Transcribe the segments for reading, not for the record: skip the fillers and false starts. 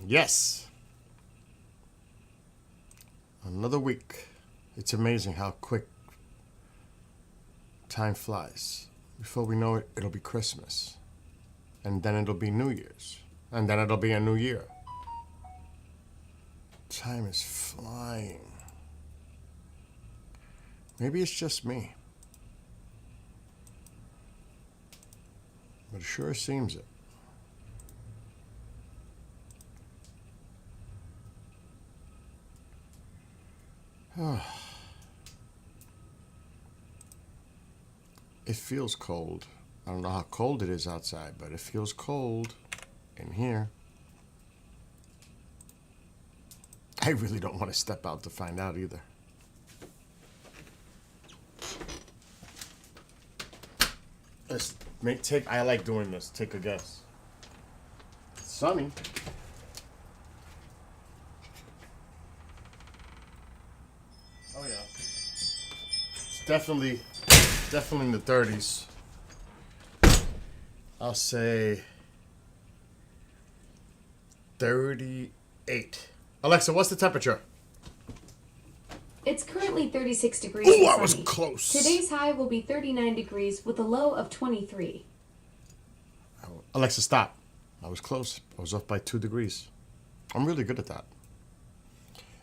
Yes. Another week. It's amazing how quick time flies. Before we know it, it'll be Christmas. And then it'll be New Year's. And then it'll be a new year. Time is flying. Maybe it's just me. But it sure seems it. It feels cold. I don't know how cold it is outside, but it feels cold in here. I really don't want to step out to find out either. I like doing this. Take a guess. It's sunny. Oh yeah. It's definitely in the 30s. I'll say 38. Alexa, what's the temperature? It's currently 36 degrees. Ooh, I was close. Today's high will be 39 degrees with a low of 23. Alexa, stop. I was close. I was off by 2 degrees. I'm really good at that.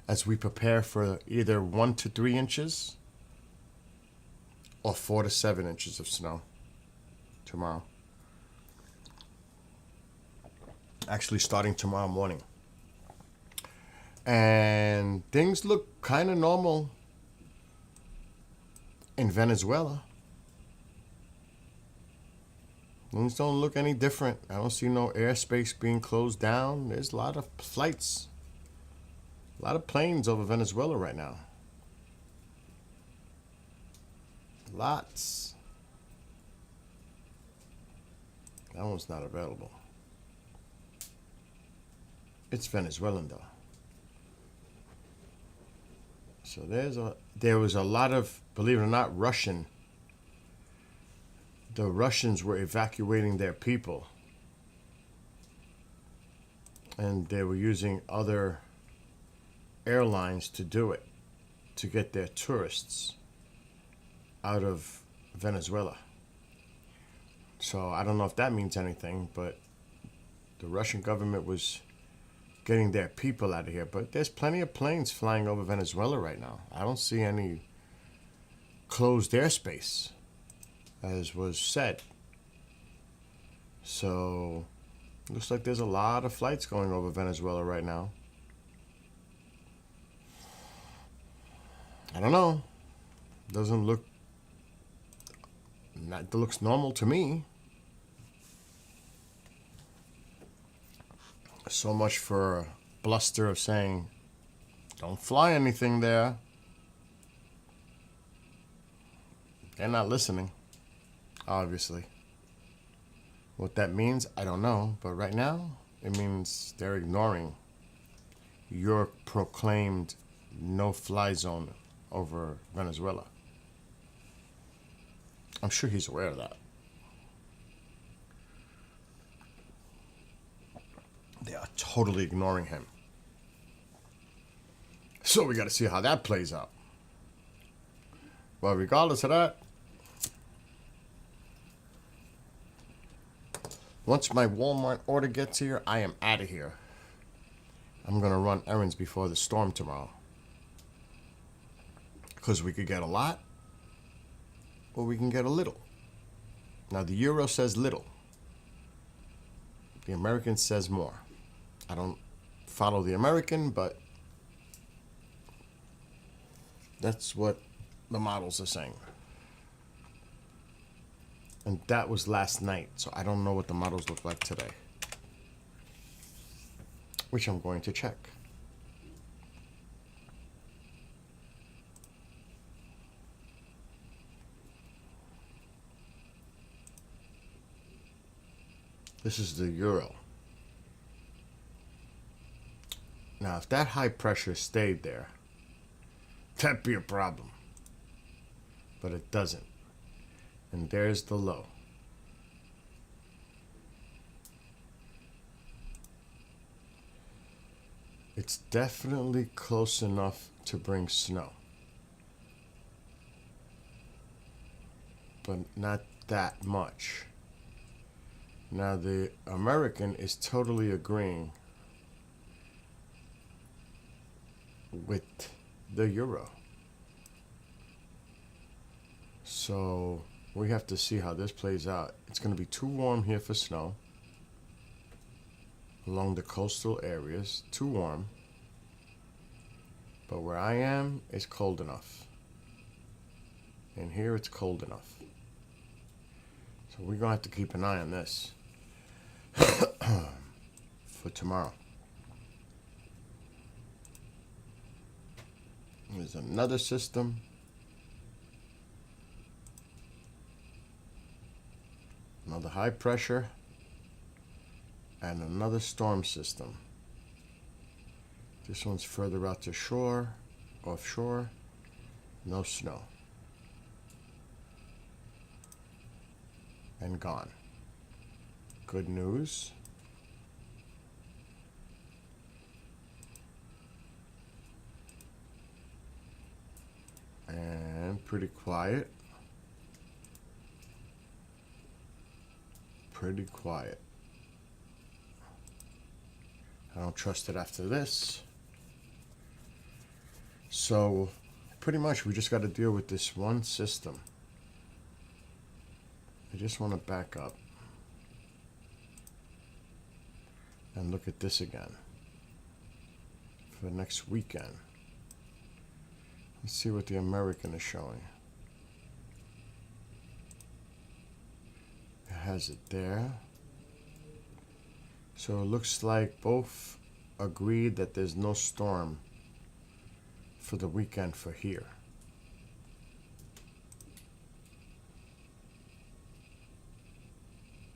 As we prepare for either 1 to 3 inches or 4 to 7 inches of snow tomorrow. Actually, starting tomorrow morning. And things look kind of normal in Venezuela. Things don't look any different. I don't see no airspace being closed down. There's a lot of flights, a lot of planes over Venezuela right now. Lots. That one's not available. It's Venezuelan though. So there was a lot of, believe it or not, Russian. The Russians were evacuating their people. And they were using other airlines to do it, to get their tourists out of Venezuela. So I don't know if that means anything, but the Russian government was getting their people out of here. But there's plenty of planes flying over Venezuela right now. I don't see any closed airspace, as was said. So looks like there's a lot of flights going over Venezuela right now. I don't know. Doesn't look, it looks normal to me. So much for a bluster of saying, don't fly anything there. They're not listening, obviously. What that means, I don't know. But right now, it means they're ignoring your proclaimed no-fly zone over Venezuela. I'm sure he's aware of that. They are totally ignoring him. So we got to see how that plays out. Well, regardless of that, once my Walmart order gets here, I am out of here. I'm going to run errands before the storm tomorrow. Because we could get a lot, or we can get a little. Now, the euro says little. The American says more. I don't follow the American, but that's what the models are saying. And that was last night, so I don't know what the models look like today, which I'm going to check. This is the euro. Now, if that high pressure stayed there, that'd be a problem. But it doesn't. And there's the low. It's definitely close enough to bring snow, but not that much. Now the American is totally agreeing with the euro. So we have to see how this plays out. It's going to be too warm here for snow along the coastal areas, too warm. But where I am, it's cold enough. And here it's cold enough. So we're going to have to keep an eye on this for tomorrow. There's another system. Another high pressure. And another storm system. This one's further out to shore, offshore. No snow. And gone. Good news. And pretty quiet. Pretty quiet. I don't trust it after this. So pretty much we just got to deal with this one system. I just want to back up and look at this again for next weekend. Let's see what the American is showing. It has it there. So it looks like both agreed that there's no storm for the weekend for here.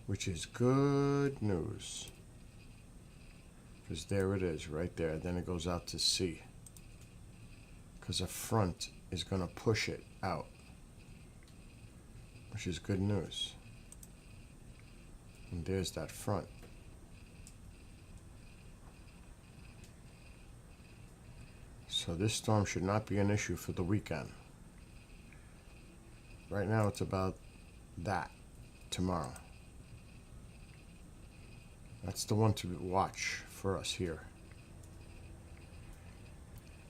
Which is good news. Because there it is, right there. Then it goes out to sea. Because a front is going to push it out. Which is good news. And there's that front. So this storm should not be an issue for the weekend. Right now it's about that tomorrow. That's the one to watch for us here.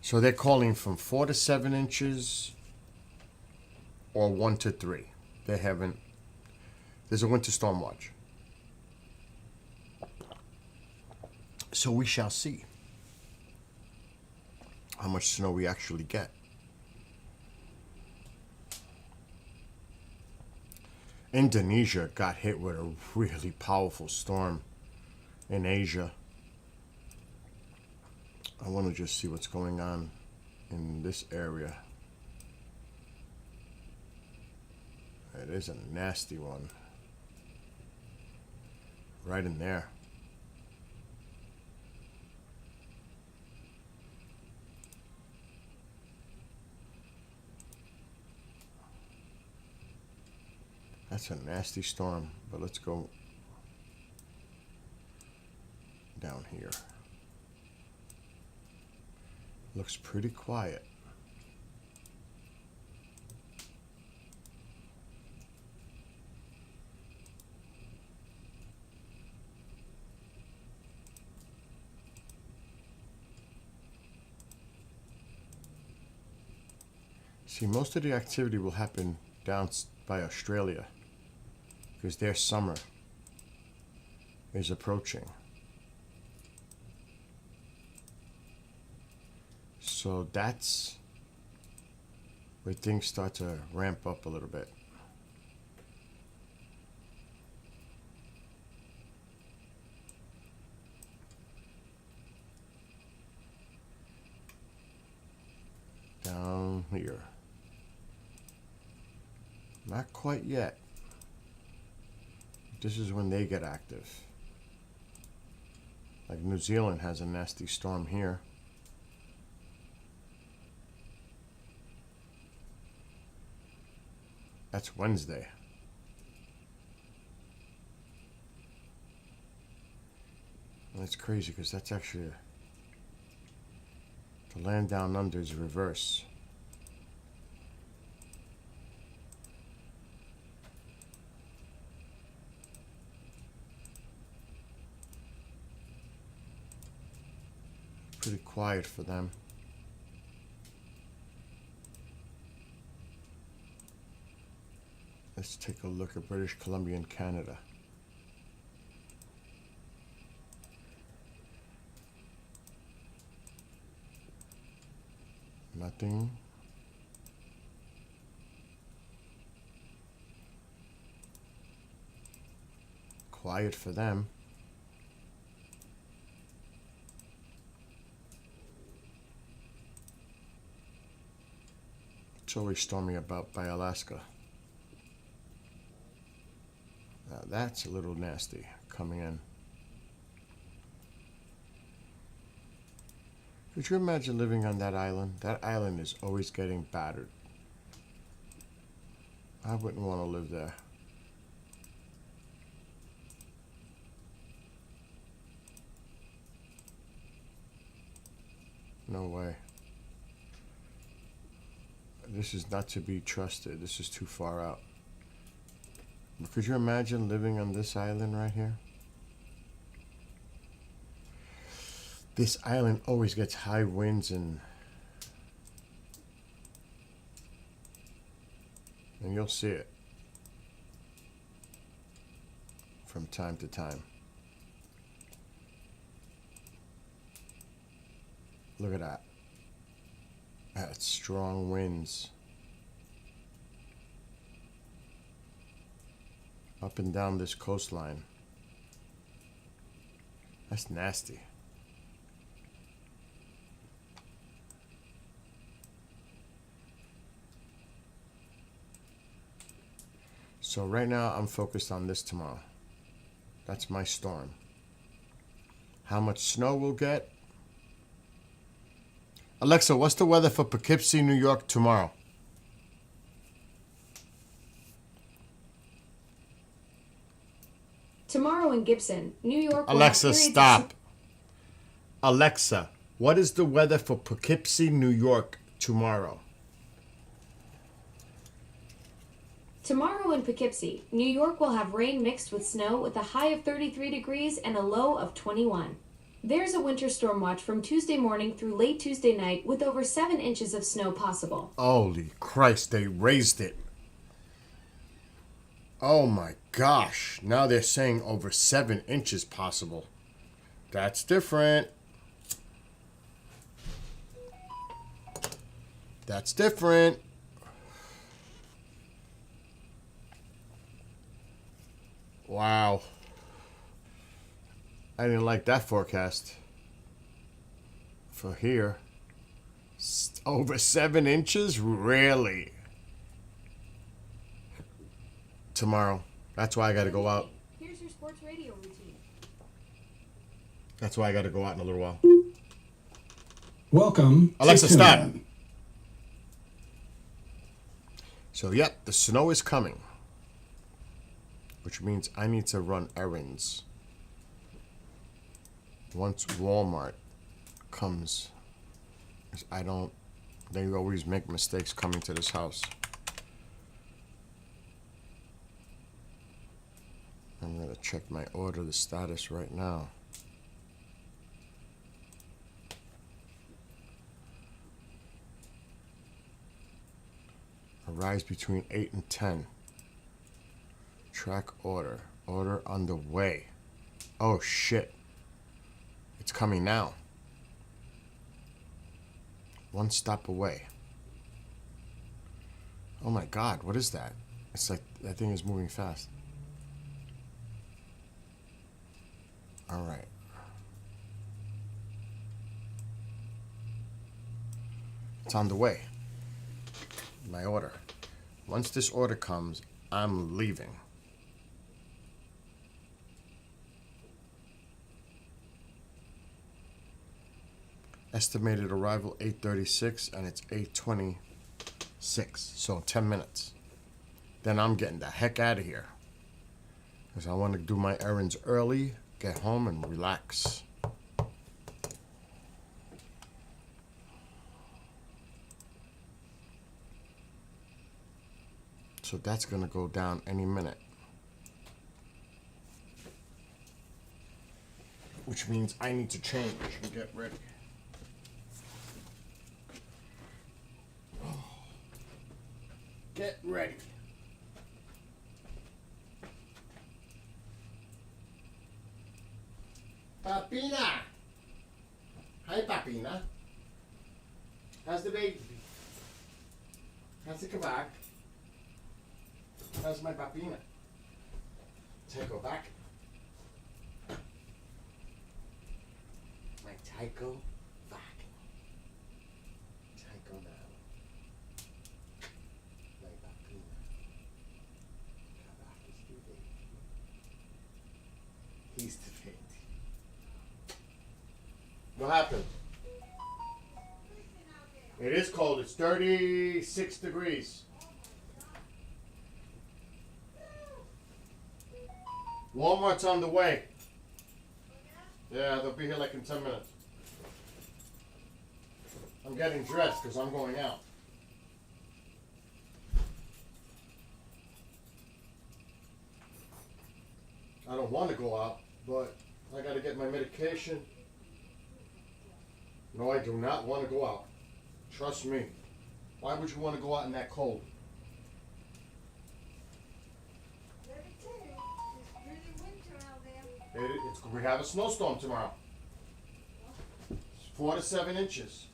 So they're calling from 4 to 7 inches or 1 to 3. They haven't. There's a winter storm watch. So we shall see how much snow we actually get. Indonesia got hit with a really powerful storm in Asia. I want to just see what's going on in this area. It is a nasty one. Right in there. That's a nasty storm, but let's go down here. Looks pretty quiet. See, most of the activity will happen down by Australia because their summer is approaching. So that's where things start to ramp up a little bit. Down here. Not quite yet. This is when they get active. Like New Zealand has a nasty storm here. That's Wednesday. And it's crazy because that's actually The land down under is reverse. Pretty quiet for them. Let's take a look at British Columbia and Canada. Nothing. Quiet for them. It's always stormy about by Alaska. Now that's a little nasty coming in. Could you imagine living on that island? That island is always getting battered. I wouldn't want to live there. No way. This is not to be trusted. This is too far out. But could you imagine living on this island right here? This island always gets high winds and you'll see it from time to time. Look at that. That's strong winds. Up and down this coastline. That's nasty. So right now I'm focused on this tomorrow. That's my storm. How much snow we'll get? Alexa, what's the weather for Poughkeepsie, New York tomorrow? Tomorrow in Gibson, New York. Alexa, stop. Alexa, what is the weather for Poughkeepsie, New York tomorrow? Tomorrow in Poughkeepsie, New York will have rain mixed with snow with a high of 33 degrees and a low of 21. There's a winter storm watch from Tuesday morning through late Tuesday night with over 7 inches of snow possible. Holy Christ, they raised it. Oh my gosh. Now they're saying over 7 inches possible. That's different. That's different. Wow. I didn't like that forecast. For here. Over 7 inches? Really? Tomorrow. That's why I gotta go out. Here's your sports radio routine. That's why I gotta go out in a little while. Welcome. Alexa, to stop. TuneIn. So, yep, the snow is coming. Which means I need to run errands. Once Walmart comes, 'cause they always make mistakes coming to this house. I'm gonna check my order, the status right now. Arrives between 8 and 10. Track order. Order on the way. Oh shit. It's coming now. One stop away. Oh my god, what is that? It's like that thing is moving fast. Alright. It's on the way. My order. Once this order comes, I'm leaving. Estimated arrival 8:36 and it's 8:26. So 10 minutes. Then I'm getting the heck out of here. Because I want to do my errands early, get home and relax. So that's gonna go down any minute. Which means I need to change and get ready. Get ready. Papina! Hi, Papina. How's the baby? How's the kebab? How's my Papina? Take her back. My Tycho back. Tycho now. My Papina. Kebab is the baby. He's the baby. What happened? It is cold. It's 36 degrees. Walmart's on the way. Yeah, they'll be here like in 10 minutes. I'm getting dressed because I'm going out. I don't want to go out, but I got to get my medication. No, I do not want to go out. Trust me. Why would you want to go out in that cold? Let me tell you, it's really winter out there. We have a snowstorm tomorrow. It's 4 to 7 inches.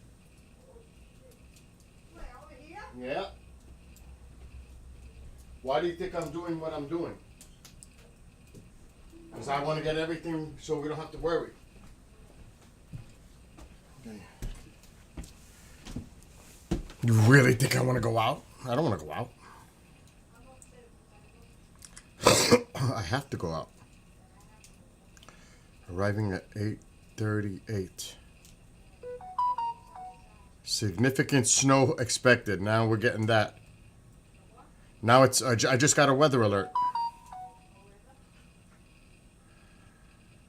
Where, over here? Yeah. Why do you think I'm doing what I'm doing? Because I want to get everything so we don't have to worry. Okay. You really think I want to go out? I don't want to go out. I have to go out. Arriving at 8:38. Significant snow expected. Now we're getting that. Now it's. I just got a weather alert.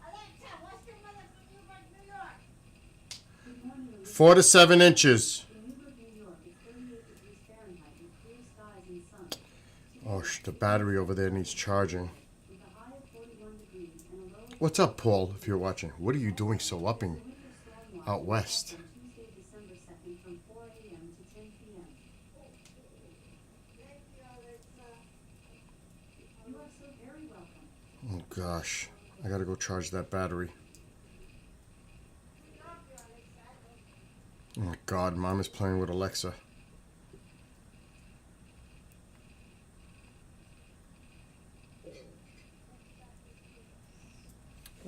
Alexa, what's the weather for New York? 4 to 7 inches. Oh, the battery over there needs charging. What's up, Paul, if you're watching? What are you doing so upping out west? Oh, gosh. I gotta go charge that battery. Oh, my God. Mom is playing with Alexa.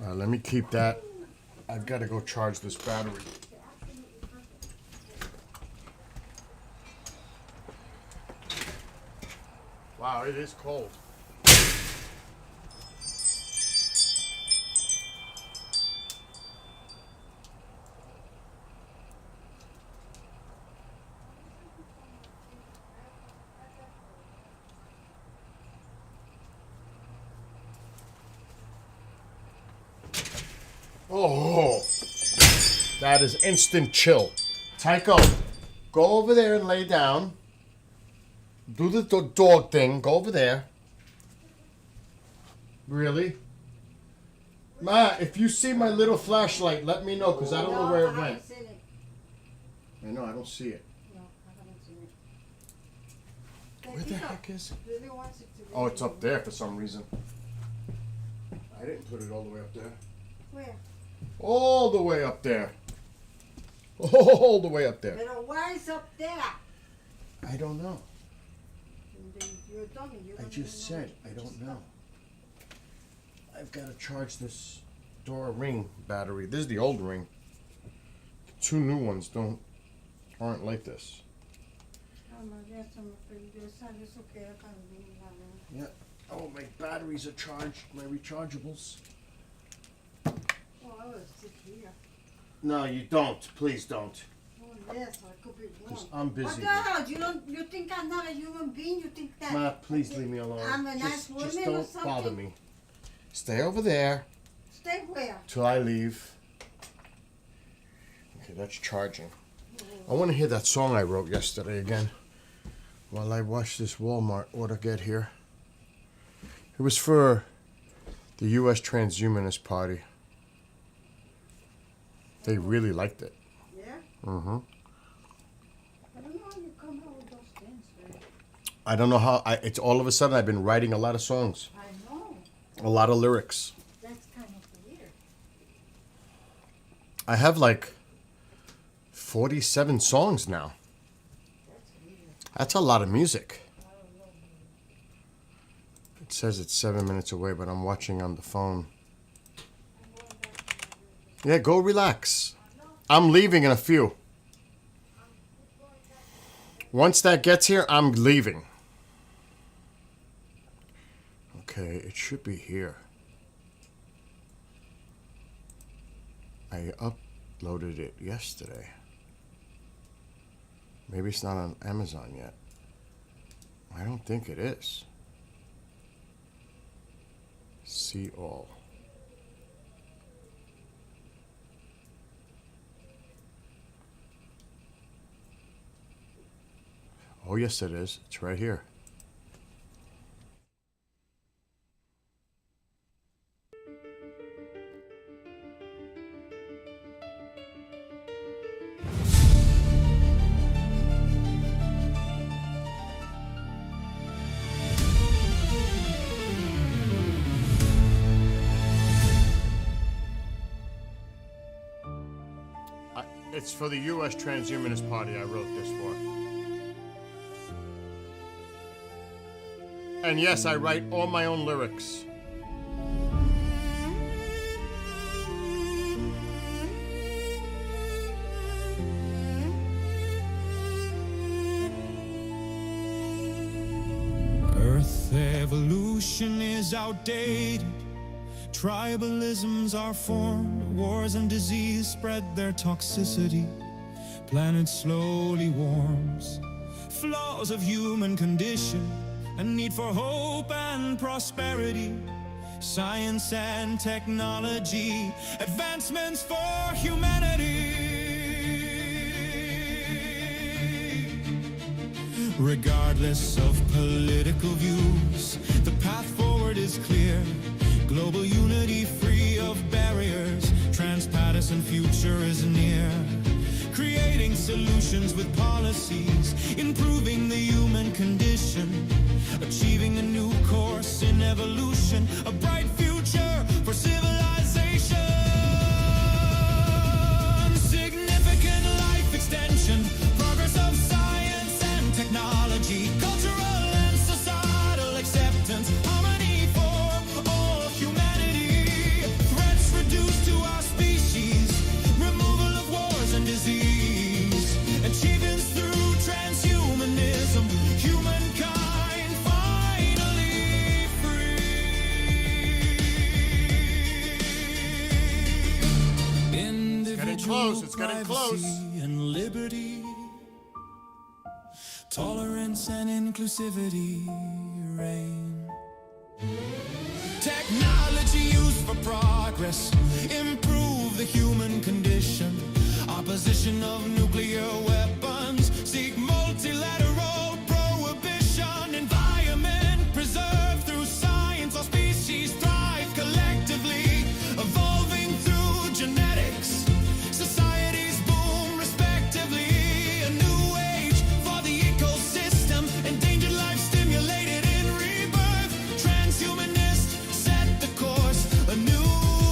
Let me keep that. I've got to go charge this battery. Wow, it is cold. Oh, that is instant chill. Tycho, go over there and lay down. Do the dog thing. Go over there. Really? Ma, if you see my little flashlight, let me know, because I don't know where it I went. haven't seen it. I know, I don't see it. No, I haven't seen it. Where the heck is it? Really wants it to be. Oh, it's up there for some reason. I didn't put it all the way up there. Where? All the way up there. All the way up there. But why is up there? I don't know. And then you told me you I don't just even know said I which don't stuff. know. I've got to charge this Dora Ring battery. This is the old ring. Two new ones aren't like this. Ah, ma adesso mi prendersa, adesso che era candela. Yeah. Oh, my batteries are charged. My rechargeables. Oh, I will sit here. No, you don't. Please don't. Oh, yes, I could be wrong. Because I'm busy. What the hell? You think I'm not a human being? You think that? Ma, please leave me alone. I'm a nice just woman or don't bother something? me. Stay over there Stay where? till I leave. Okay, that's charging. I want to hear that song I wrote yesterday again. while I watch this Walmart order get here. It was for the U.S. Transhumanist Party. They really liked it. Yeah? Mm-hmm. I don't know how you come out with those things, man. I don't know how. It's all of a sudden I've been writing a lot of songs, I know. a lot of lyrics. That's kind of weird. I have like 47 songs now. That's weird. That's a lot of music. I don't know. It says it's 7 minutes away, but I'm watching on the phone. I'm going back to my room. Yeah, go relax. I'm leaving in a few. Once that gets here, I'm leaving. Okay, it should be here. I uploaded it yesterday. Maybe it's not on Amazon yet. I don't think it is. See all. Oh, yes, it is. It's right here. It's for the U.S. Transhumanist Party I wrote this for. And yes, I write all my own lyrics. Earth evolution is outdated. Tribalisms are formed. Wars and disease spread their toxicity. Planet slowly warms. Flaws of human condition. A need for hope and prosperity. Science and technology. Advancements for humanity. Regardless of political views, the path forward is clear. Global unity free of barriers. Transpartisan future is near. Creating solutions with policies. Improving the human condition. Achieving a new course in evolution. A bright future for civilization. Significant life extension. Progress of science and technology. Cultural and societal acceptance. Harmony for all of humanity. Threats reduced to our species. Removal of wars and disease. Achievements through transhumanism. Humankind finally free. Individual It's getting close. privacy and liberty. Tolerance and inclusivity reign. Technology used for progress. Improve the human condition. Opposition of nuclear weapons. Seek multilateral prohibition. Environment preserved through science. All species thrive collectively. Evolving through genetics. Societies boom respectively. A new age for the ecosystem. Endangered life stimulated in rebirth. Transhumanist set the course. A new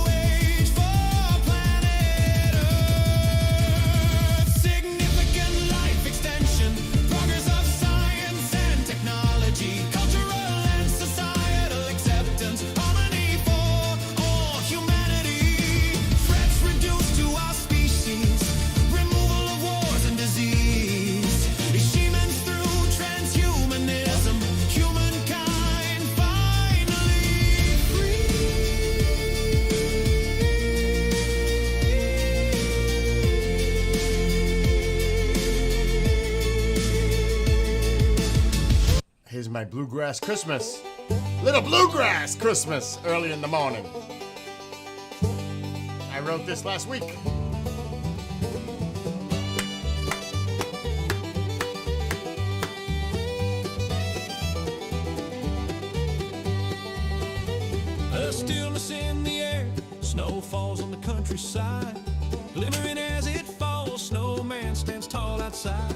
age for planet Earth. Significant life extension. Progress of science and technology. Cultural and societal acceptance. Harmony for all humanity. Threats reduced to our species. Removal of wars and disease. Achievements through transhumanism. Humankind finally free. Here's my bluegrass Christmas. Little bluegrass Christmas early in the morning. I wrote this last week. Snow falls on the countryside, glimmering as it falls. Snowman stands tall outside.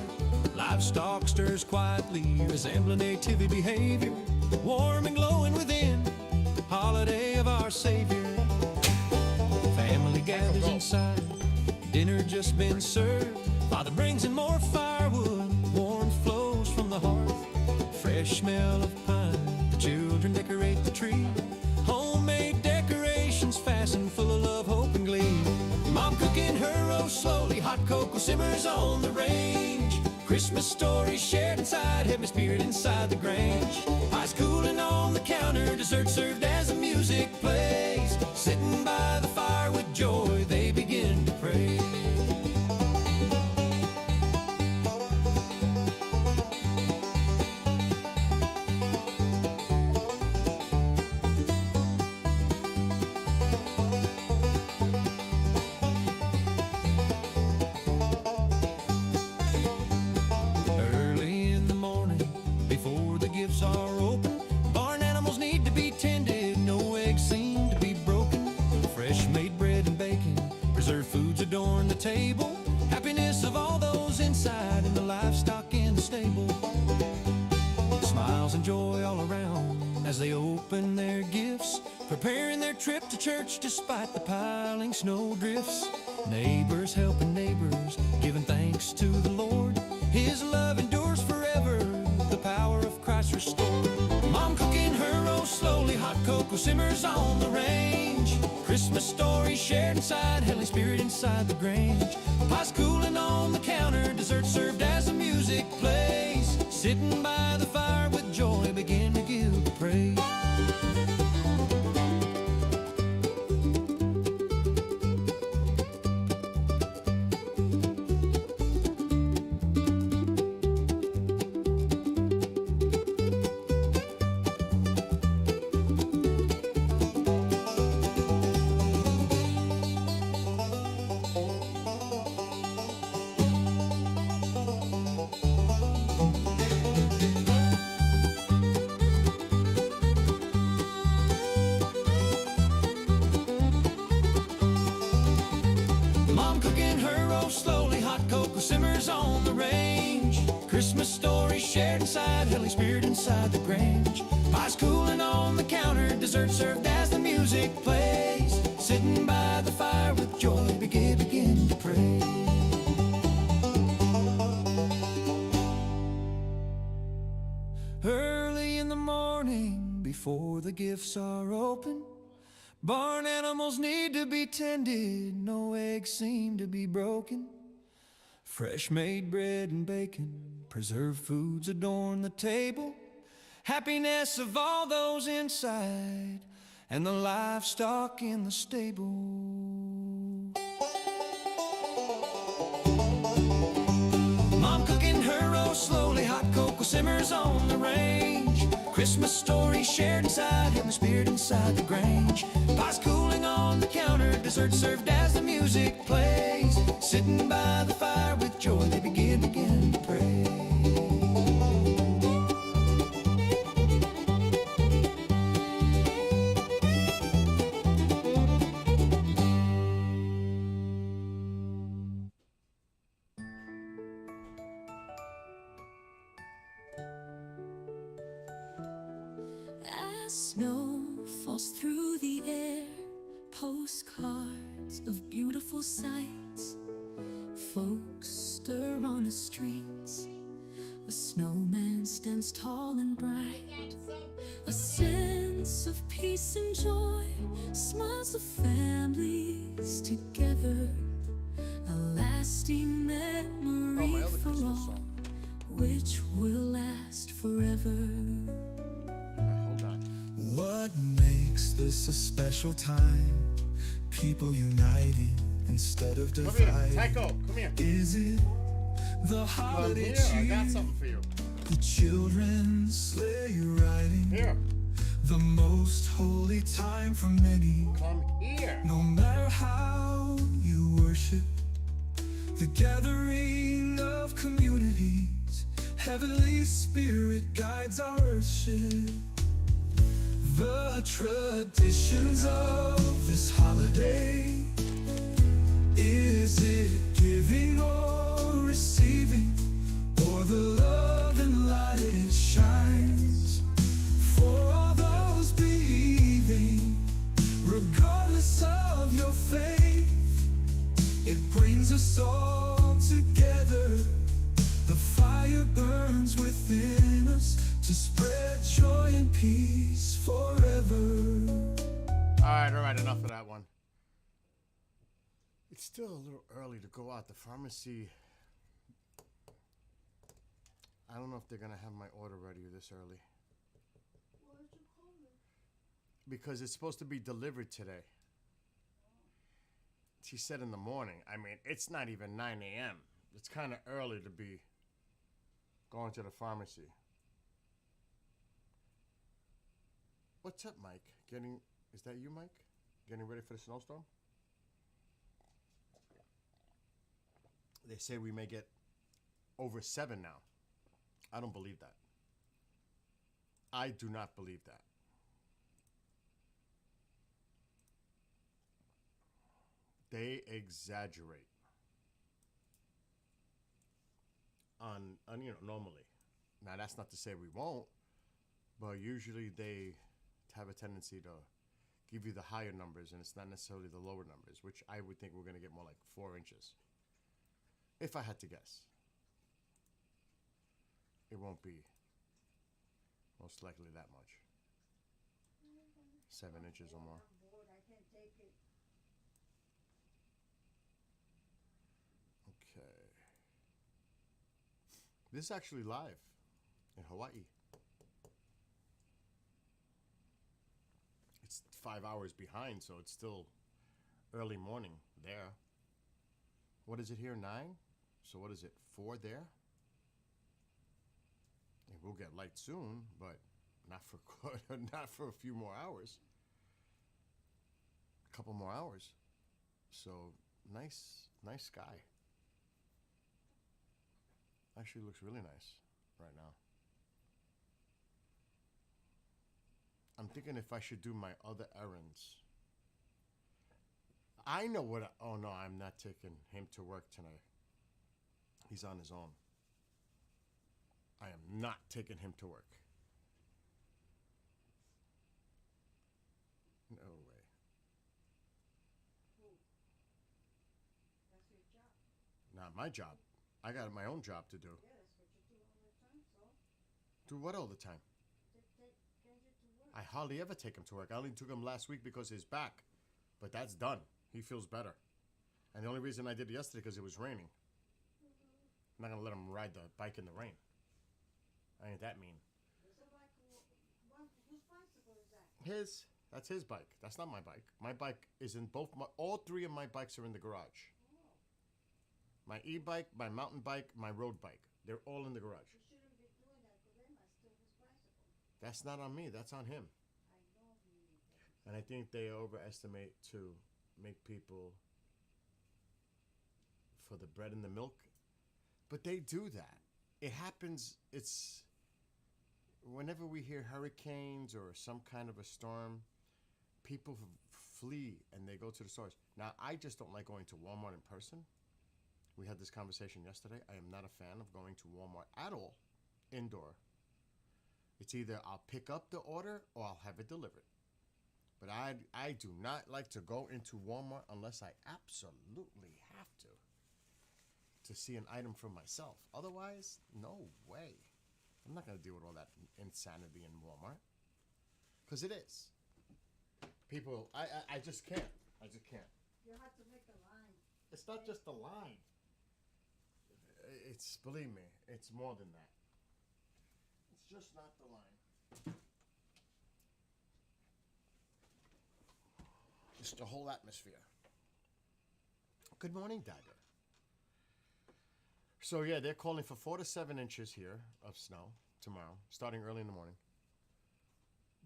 Livestock stirs quietly, resembling nativity behavior. Warm and glowing within, holiday of our Savior. Family gathers inside, dinner just been served. Father brings in more firewood, warmth flows from the hearth. Fresh smell of pine, the children decorate the tree. Homemade decorations fastened full of love, hope, and glee. Mom cooking her roast slowly, hot cocoa simmers on the range. Christmas stories shared inside, heavenly spirit inside the grange. Pies cooling on the counter, dessert served as the music plays. Sitting by the fire with joy, they begin to pray. Early in the morning, before the gifts are open, barn animals need to be tended, no eggs seem to be broken. Fresh made bread and bacon, preserved foods adorn the table. Happiness of all those inside and the livestock in the stable. Smiles and joy all around as they open their gifts, preparing their trip to church despite the piling snow drifts. Neighbors helping neighbors, giving thanks to the Lord. His love endures forever, the power of Christ restored. Mom cooking her roast slowly, hot cocoa simmers on the range. Christmas stories shared inside, heavenly spirit inside the grange. Pies cooling on the counter, dessert served as the music plays. Sitting by the fire with joy, begin to give the praise. Mom cooking her roast slowly, hot cocoa simmers on the range. Christmas stories shared inside, heavenly spirit inside the grange. Pies cooling on the counter, dessert served as the music plays. Sitting by the fire with joy, begin to pray. Early in the morning, before the gifts are open, barn animals need to be tended, no eggs seem to be broken. Fresh made bread and bacon, preserved foods adorn the table. Happiness of all those inside and the livestock in the stable. Mom cooking her roast slowly, hot cocoa simmers on the range. Christmas stories shared inside, heavenly spirit inside the grange. Pies cooling on the counter, dessert served as the music plays. Sitting by the fire with joy, they begin to pray. As snow falls through the air, postcards of beautiful sights. Folks stir on the streets, a snowman stands tall and bright. A sense of peace and joy, smiles of families together. A lasting memory for all, which will last forever. Hold on. What makes this a special time? People uniting instead of Come here, dividing. Tycho, come here. Is it the Come holiday here, I cheer? got something for you. The children sleigh riding. Here, The most holy time for many. come here. No matter how you worship, the gathering of communities, Heavenly Spirit guides our worship. The traditions of this holiday regardless of your faith. It brings us all together. The fire burns within us to spread joy and peace forever. All right, enough of that one. It's still a little early to go out. The pharmacy, I don't know if they're going to have my order ready this early. Why did you call me? Because it's supposed to be delivered today. She said in the morning. I mean, it's not even 9 a.m. It's kind of early to be going to the pharmacy. What's up, Mike? Is that you, Mike? Getting ready for the snowstorm? They say we may get over 7 now. I don't believe that. I do not believe that. They exaggerate on normally. Now that's not to say we won't, but usually they have a tendency to give you the higher numbers, and it's not necessarily the lower numbers, which I would think we're going to get more like 4 inches. If I had to guess. It won't be most likely that much. 7 inches or more. I'm bored. I can't take it. Okay. This is actually live in Hawaii. It's 5 hours behind, so it's still early morning there. What is it here, 9? So what is it, 4 there? And we'll get light soon, but not for not for a few more hours. A couple more hours. So nice sky. Actually looks really nice right now. I'm thinking if I should do my other errands. I know what oh no, I'm not taking him to work tonight. He's on his own. I am not taking him to work. No way. That's your job. Not my job. I got my own job to do. Yeah, that's what you do all the time, so Do what all the time? take Kendrick to work. I hardly ever take him to work. I only took him last week because his back. But that's done. He feels better. And the only reason I did it yesterday because it was raining. I'm not going to let him ride the bike in the rain. I ain't that mean. Is it like, whose bicycle is that? His. That's his bike. That's not my bike. My bike is in all 3 of my bikes are in the garage. Oh, My e-bike, my mountain bike, my road bike. They're all in the garage. you shouldn't be doing that because they might steal his bicycle. That's not on me. That's on him. I know he And I think they overestimate to make people for the bread and the milk. But they do that. It happens. It's whenever we hear hurricanes or some kind of a storm, people flee and they go to the stores. Now, I just don't like going to Walmart in person. We had this conversation yesterday. I am not a fan of going to Walmart at all, indoor. It's either I'll pick up the order or I'll have it delivered. But I do not like to go into Walmart unless I absolutely have to see an item for myself. Otherwise, no way. I'm not going to deal with all that insanity in Walmart. Because it is. People, I just can't. I just can't. You have to make a line. It's not just the line. It's, believe me, it's more than that. It's just not the line. It's the whole atmosphere. Good morning, Dagger. So yeah, they're calling for 4 to 7 inches here of snow tomorrow, starting early in the morning.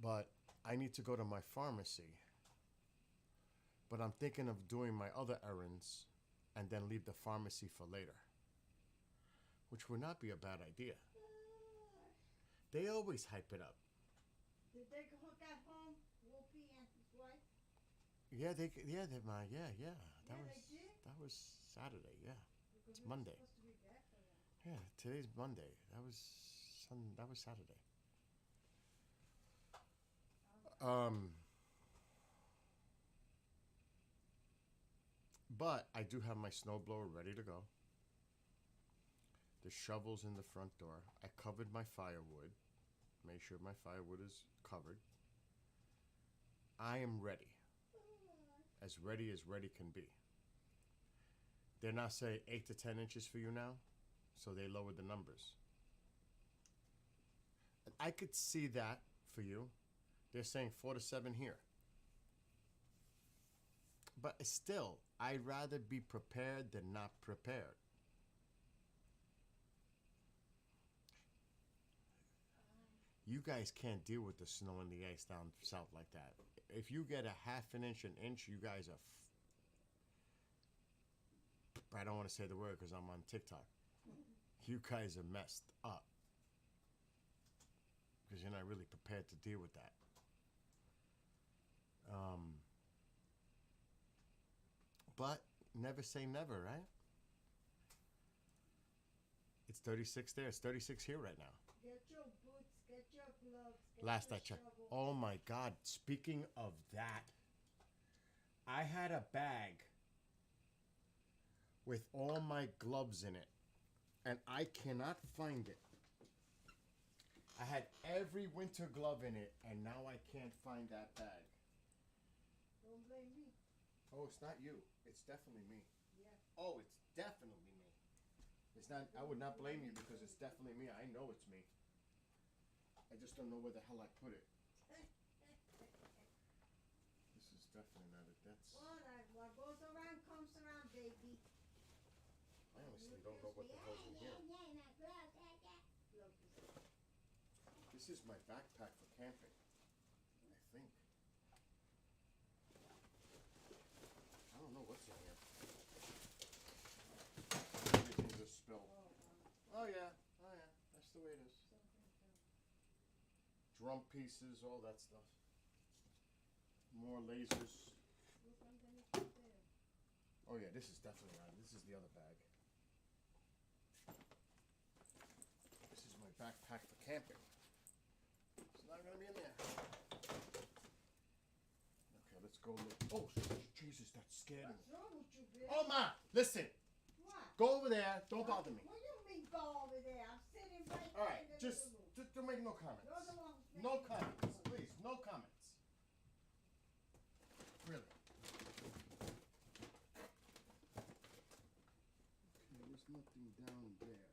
But I need to go to my pharmacy. But I'm thinking of doing my other errands and then leave the pharmacy for later, which would not be a bad idea. They always hype it up. Did they hook at home, Whoopi and his wife? Yeah, that Yeah, was they did? that was Saturday. Yeah, Because it's we were Monday. supposed to be back for that. Yeah, today's Monday. That was Saturday. But I do have my snowblower ready to go. The shovel's in the front door. I covered my firewood. Make sure my firewood is covered. I am ready. As ready can be. They're now saying 8 to 10 inches for you now, so they lowered the numbers. I could see that for you. They're saying 4 to 7 here. But still, I'd rather be prepared than not prepared. You guys can't deal with the snow and the ice down south like that. If you get a half an inch, you guys are. I don't want to say the word because I'm on TikTok. You guys are messed up because you're not really prepared to deal with that. But never say never, right? It's 36 there. It's 36 here right now. Get your boots, get your gloves, get Last your I checked. shovel. Oh my God. Speaking of that, I had a bag with all my gloves in it, and I cannot find it. I had every winter glove in it, and now I can't find that bag. Don't blame me. Oh, it's not you. It's definitely me. Yeah. Oh, it's definitely me. It's not. I would not blame you because it's definitely me. I know it's me. I just don't know where the hell I put it. This is definitely not it. That's. All right, what goes around comes around, baby. I honestly don't know what the hell's in here. Look, This is my backpack for camping. I think. I don't know what's in here. Everything's a spill. Oh yeah. Oh yeah. That's the way it is. Drum pieces, all that stuff. More lasers. look underneath there. Oh yeah, this is definitely not. This is the other bag. This is my backpack for camping. It's not gonna be in there. Okay, let's go look. Oh Jesus, that scared me. What's wrong with you, Bill? Oh ma, listen. What? Go over there. Don't bother me. What do you mean go over there? I'm sitting right All there in right, the just living room. don't make no comments. You're the one who's No making comments, please. No comments. Really. Okay, there's nothing down there.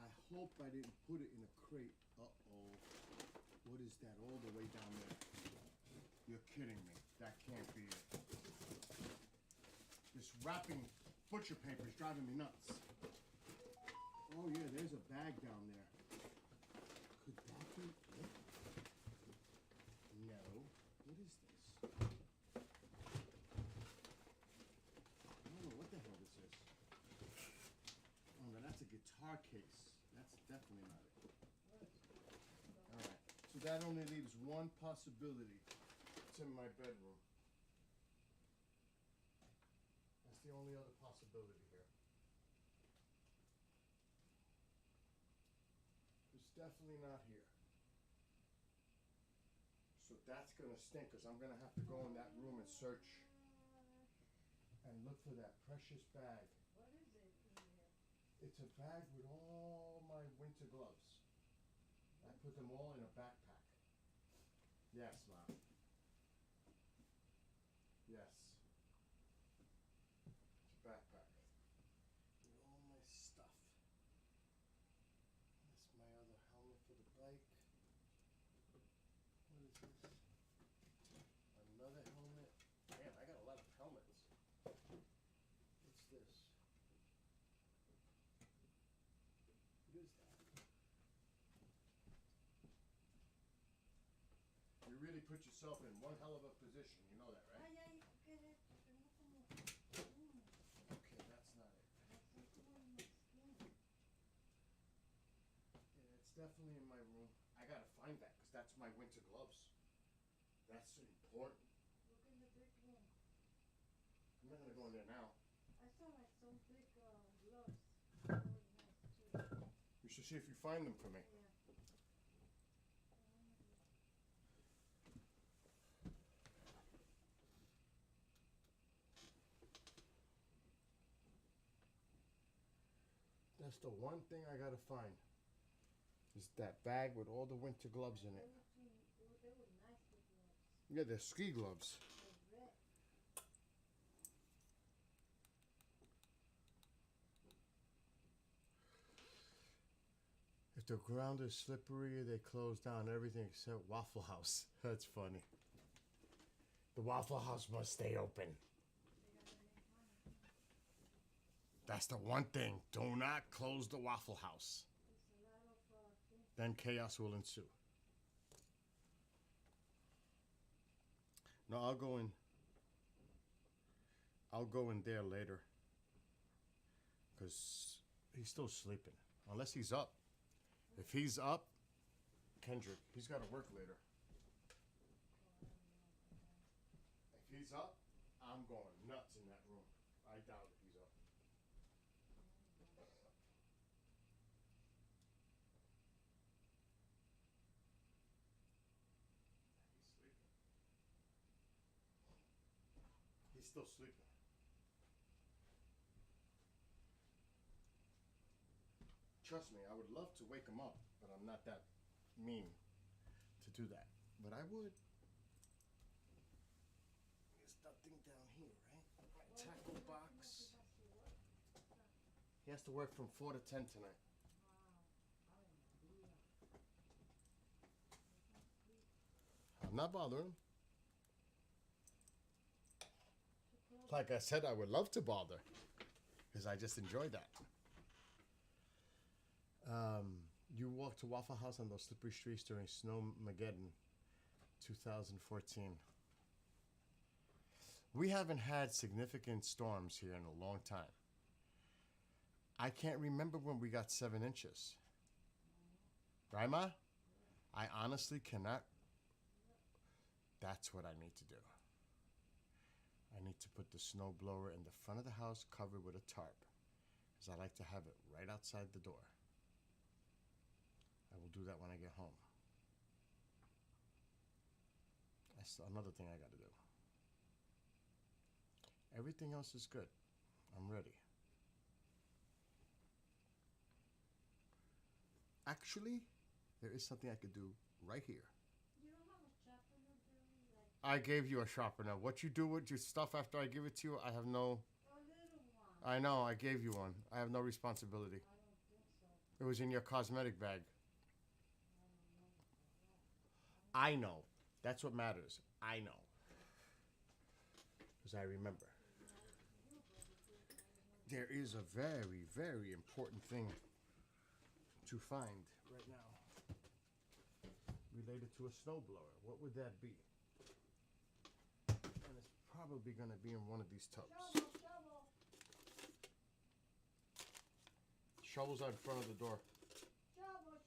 I hope I didn't put it in a crate. Uh-oh. What is that all the way down there? You're kidding me. That can't be it. This wrapping butcher paper is driving me nuts. Oh yeah, there's a bag down there. Could that be it? No. What is this? I don't know what the hell this is. Oh no, that's a guitar case. That's definitely not it. Alright. So that only leaves one possibility. It's in my bedroom. That's the only other possibility here. It's definitely not here. So that's gonna stink because I'm gonna have to go in that room and search and look for that precious bag. What is it in there? It's a bag with all my winter gloves. I put them all in a backpack. Yes, Mom. Yes. It's a backpack. With all my stuff. That's my other helmet for the bike. What is this? Another helmet. Man, I got a lot of helmets. What's this? What is that? You really put yourself in one hell of a position, you know that, right? Ay, ay, ¿qué es esto? Que no como... Okay, that's not it. Yeah, it's definitely in my room. I gotta find that, because that's my winter gloves. That's important. Look in the big room. I'm not gonna go in there now. I saw like some big gloves. Really nice too. You should see if you find them for me. Yeah. That's the one thing I gotta find. Is that bag with all the winter gloves in it. They were nice gloves. Yeah, they're ski gloves. They're red. If the ground is slippery, they close down everything except Waffle House. That's funny. The Waffle House must stay open. That's the one thing. Do not close the Waffle House. It's a lot of things. Then chaos will ensue. No, I'll go in. I'll go in there later. Because he's still sleeping. Unless he's up. If he's up, Kendrick, he's got to work later. If he's up, I'm going nuts in that room. I doubt if he's up. He's sleeping. He's still sleeping. Trust me, I would love to wake him up, but I'm not that mean to do that. But I would. There's nothing down here, right? My tackle box. He has to work from 4 to 10 tonight. I'm not bothering him. Like I said, I would love to bother. Because I just enjoy that. You walked to Waffle House on those slippery streets during Snowmageddon 2014. We haven't had significant storms here in a long time. I can't remember when we got 7 inches. Right, Ma? I honestly cannot. That's what I need to do. I need to put the snow blower in the front of the house covered with a tarp. Because I like to have it right outside the door. I will do that when I get home. That's another thing I got to do. Everything else is good. I'm ready. Actually, there is something I could do right here. You don't have a sharpener there? Like I gave you a sharpener. What you do with your stuff after I give it to you, I have no... a little one. I know, I gave you one. I have no responsibility. I don't think so. It was in your cosmetic bag. I know. That's what matters. I know. Because I remember. There is a very, very important thing to find right now related to a snowblower. What would that be? And it's probably going to be in one of these tubs. Shovel. Shovel's out in front of the door. Shovel.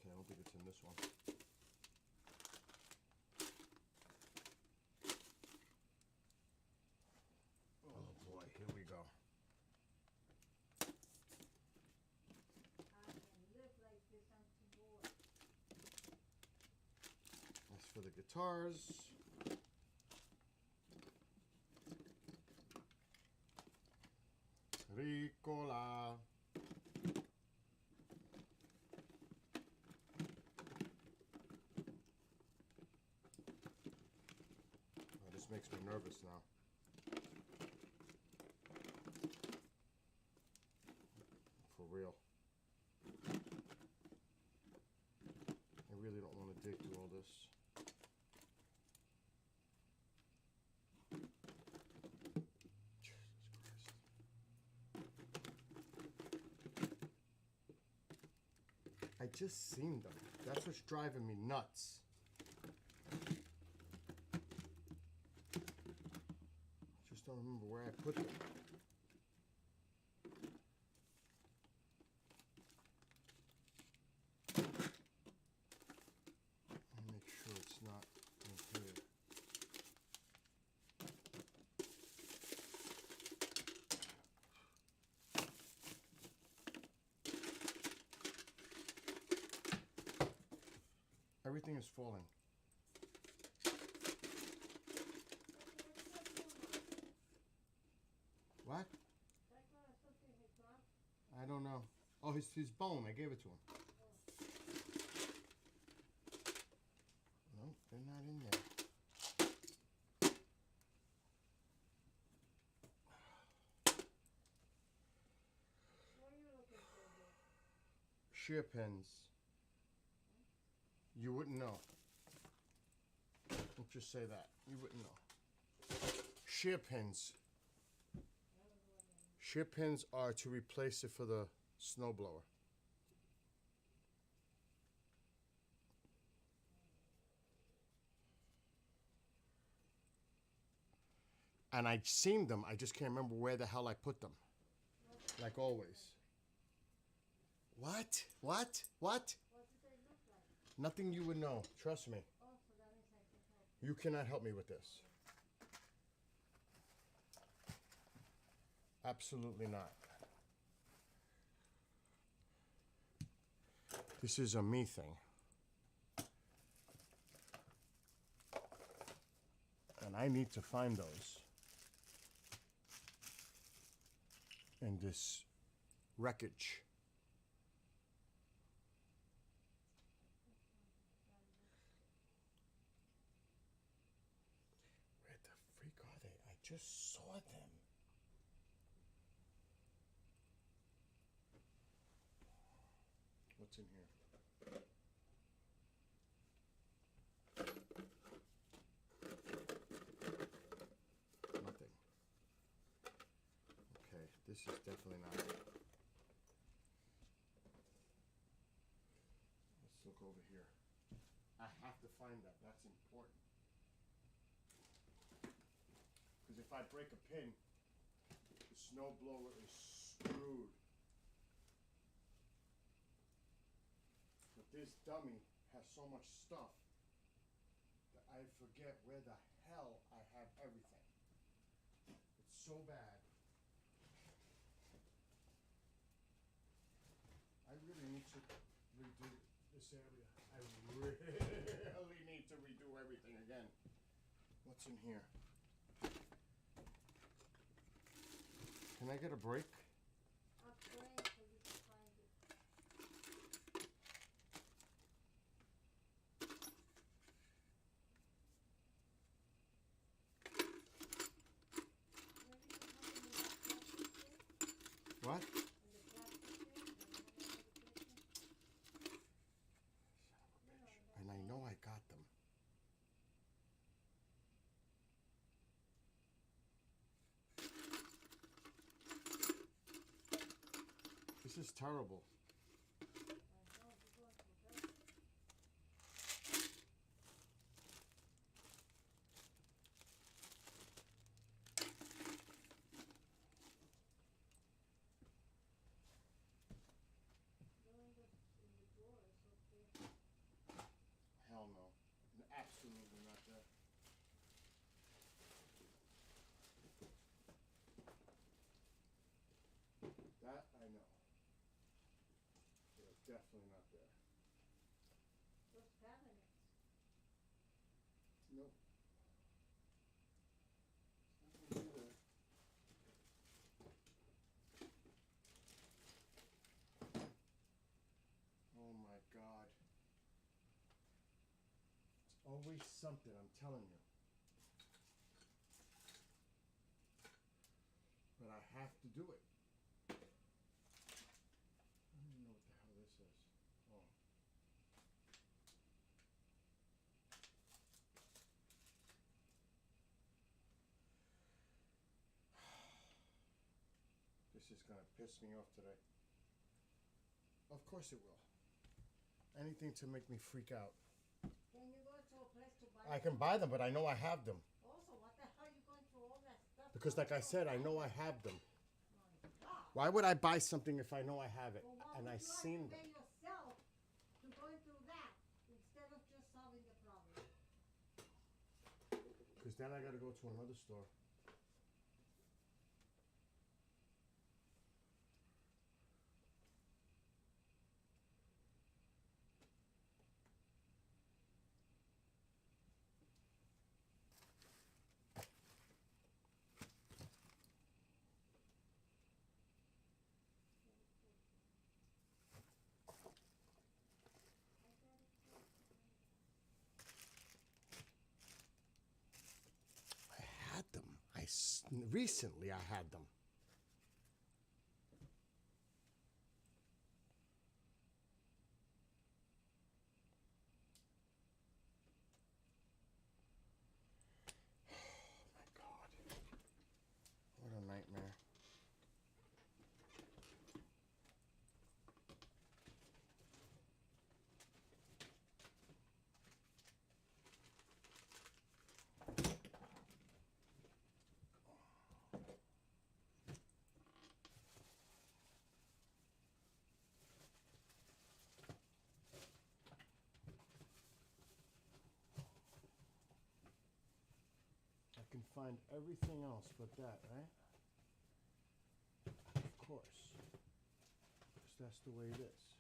Okay, I don't think it's in this one. Oh boy, here we go. I can live like this on two boards. That's for the guitars. Ricola. Oh, this makes me nervous now. For real. I really don't want to dig through all this. Jesus Christ. I just seen them. That's what's driving me nuts. Just don't remember where I put them. Let me make sure it's not in here. Everything is falling. What? I don't know. Oh, his bone. I gave it to him. No, they're not in there. What are you looking for here? Shear pins. You wouldn't know. Let's just say that. You wouldn't know. Shear pins. Shear pins are to replace it for the snowblower. And I'd seen them, I just can't remember where the hell I put them. Like always. What? What? What? What do they look like? Nothing you would know. Trust me. Oh, so that means I can help. You cannot help me with this. Absolutely not. This is a me thing. And I need to find those in this wreckage. Where the freak are they? I just saw them. What's in here? Nothing. Okay, this is definitely not it. Let's look over here. I have to find that. That's important. Because if I break a pin, the snowblower is screwed. But this dummy has so much stuff that I forget where the hell I have everything. It's so bad. I really need to redo this area. I really need to redo everything again. What's in here? Can I get a break? I'm praying so you can find it. Maybe you have them in that plastic thing? What? In the plastic thing? And you have another picture? And I know I got them. This is terrible. I know, you're going through that. Going in the drawer is okay. Hell no. Absolutely not that. That I know. They're definitely not there. Those cabinets. Nope. Nothing either. Oh my God. It's always something, I'm telling you. But I have to do it. I don't even know what the hell this is. Oh. This is gonna piss me off today. Of course it will. Anything to make me freak out. Can you go to a place to buy I can buy them, but I know I have them. Also, what the hell are you going through all that stuff? Because like I said, I know I have them. My God. Why would I buy something if I know I have it? Well, why And would I you seen have to them. pay yourself to going through that instead of just solving the problem? Because then I gotta go to another store. recently I had them. Oh my God. What a nightmare. I can find everything else but that, right? Of course. Because that's the way it is.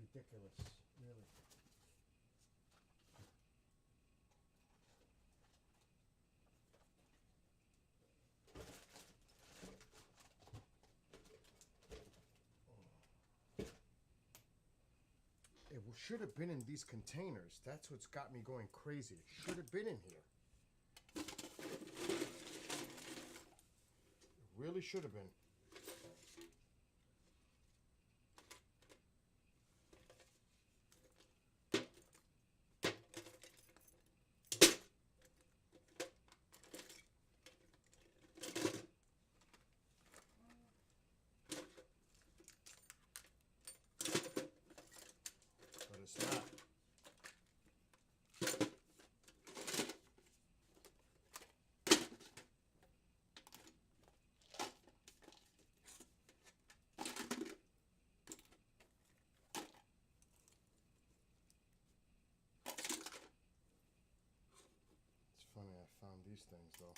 It's ridiculous, really. It should have been in these containers. That's what's got me going crazy. It should have been in here. It really should have been. But it's not. It's funny, I found these things though.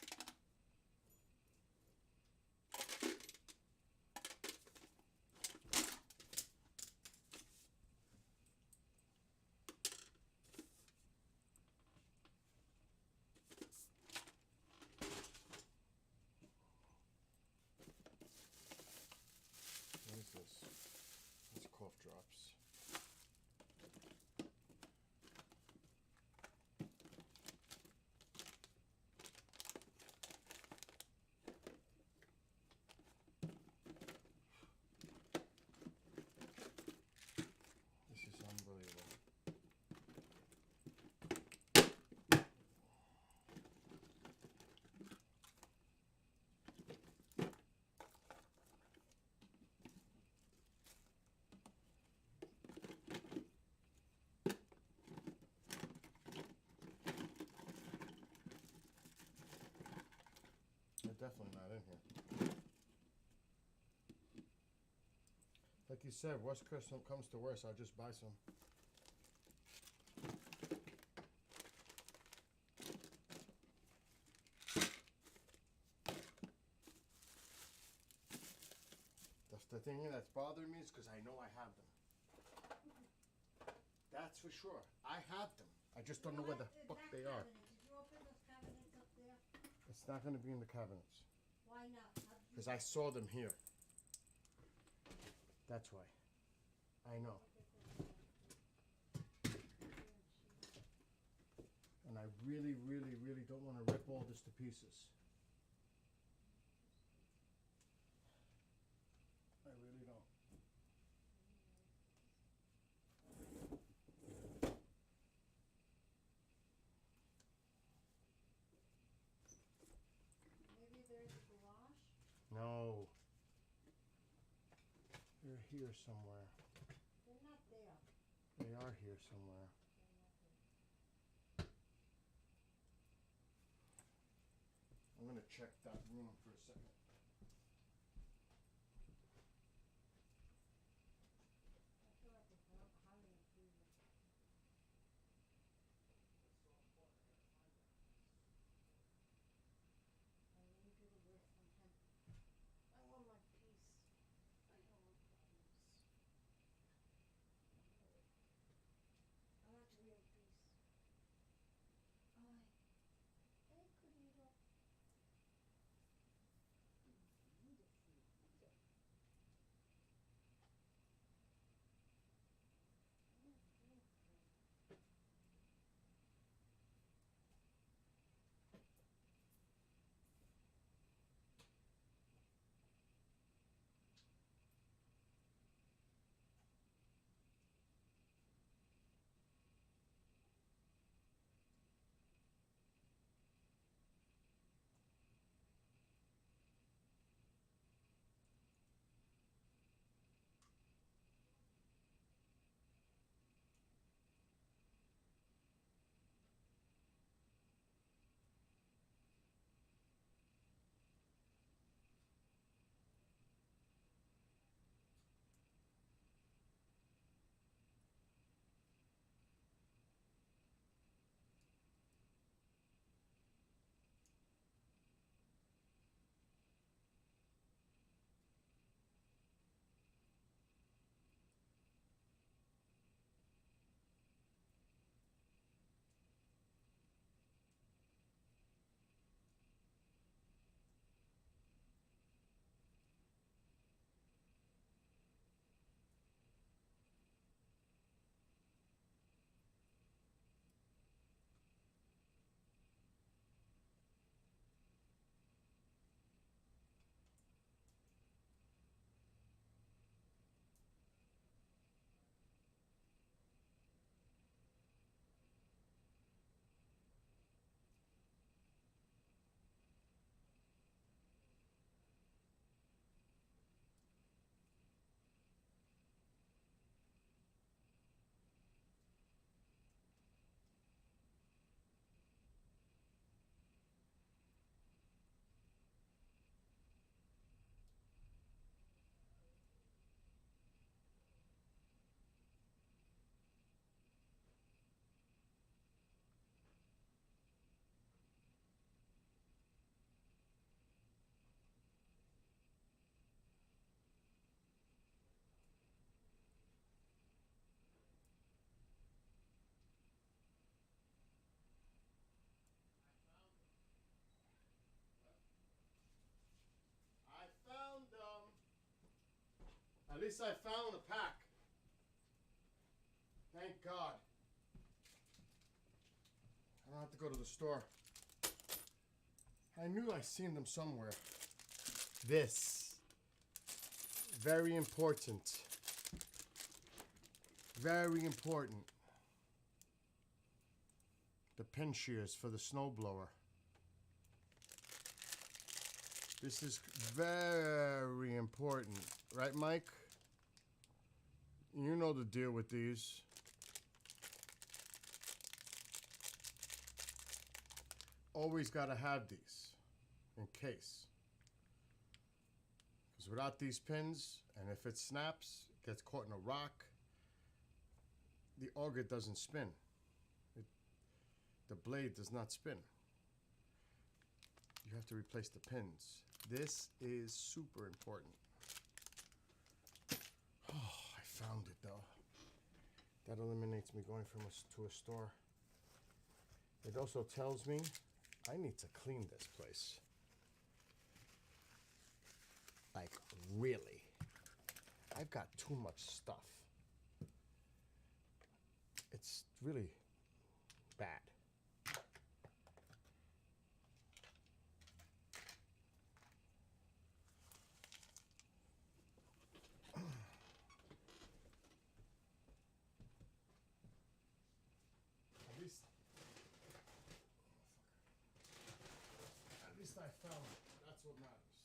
What is this? It's cough drops. This is unbelievable. They're definitely not in here. Like you said, worst comes to worst, I'll just buy some. The thing that's bothering me is because I know I have them. That's for sure. I have them. I just don't know where the fuck they are. Did you open those cabinets up there? It's not going to be in the cabinets. Why not? Because I saw them here. That's why. I know. And I really, really, really don't want to rip all this to pieces. I really don't. Maybe there's a gouache. No. They're here somewhere. They're not there. They are here somewhere. I'm going to check that room for a second. least I found a pack. Thank God. I don't have to go to the store. I knew I seen them somewhere. This. Very important. Very important. The pin shears for the snowblower. This is very important. Right, Mike? You know the deal with these. Always got to have these in case. Because without these pins, and if it snaps, gets caught in a rock, the auger doesn't spin. The blade does not spin. You have to replace the pins. This is super important. Oh, I found it though. That eliminates me going to a store. It also tells me I need to clean this place. Like, really. I've got too much stuff. It's really bad. At least I found it. That's what matters.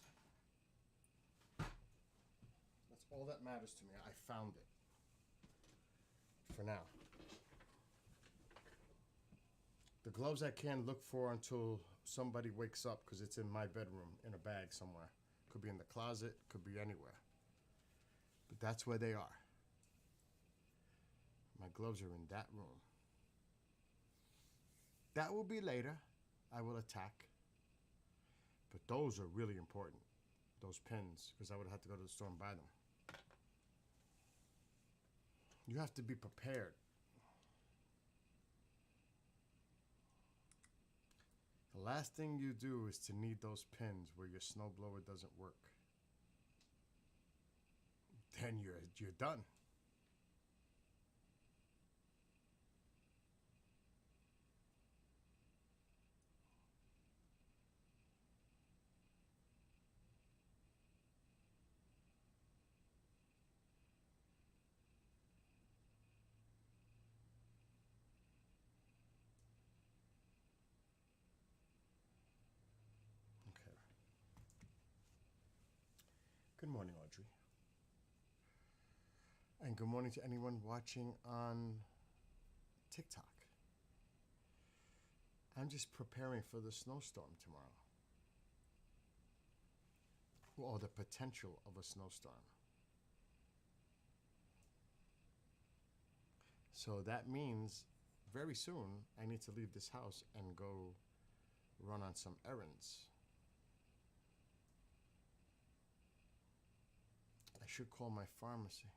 That's all that matters to me. I found it. For now. The gloves I can't look for until somebody wakes up because it's in my bedroom in a bag somewhere. Could be in the closet, could be anywhere. But that's where they are. My gloves are in that room. That will be later. I will attack. But those are really important. Those pins, because I would have to go to the store and buy them. You have to be prepared. The last thing you do is to need those pins where your snowblower doesn't work. Then you're done. Okay. Good morning, Audrey. And good morning to anyone watching on TikTok. I'm just preparing for the snowstorm tomorrow. Or the potential of a snowstorm. So that means very soon I need to leave this house and go run on some errands. I should call my pharmacy.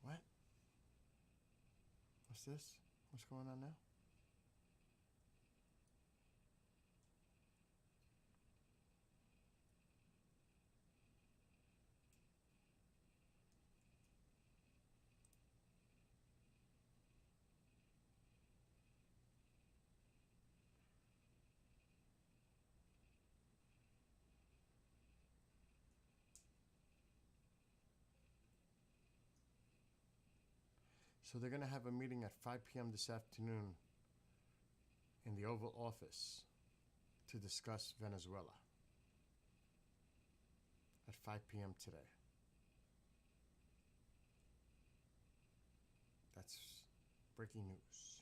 What? What's this? What's going on now? So they're going to have a meeting at 5 p.m. this afternoon in the Oval Office to discuss Venezuela. At 5 p.m. today. That's breaking news.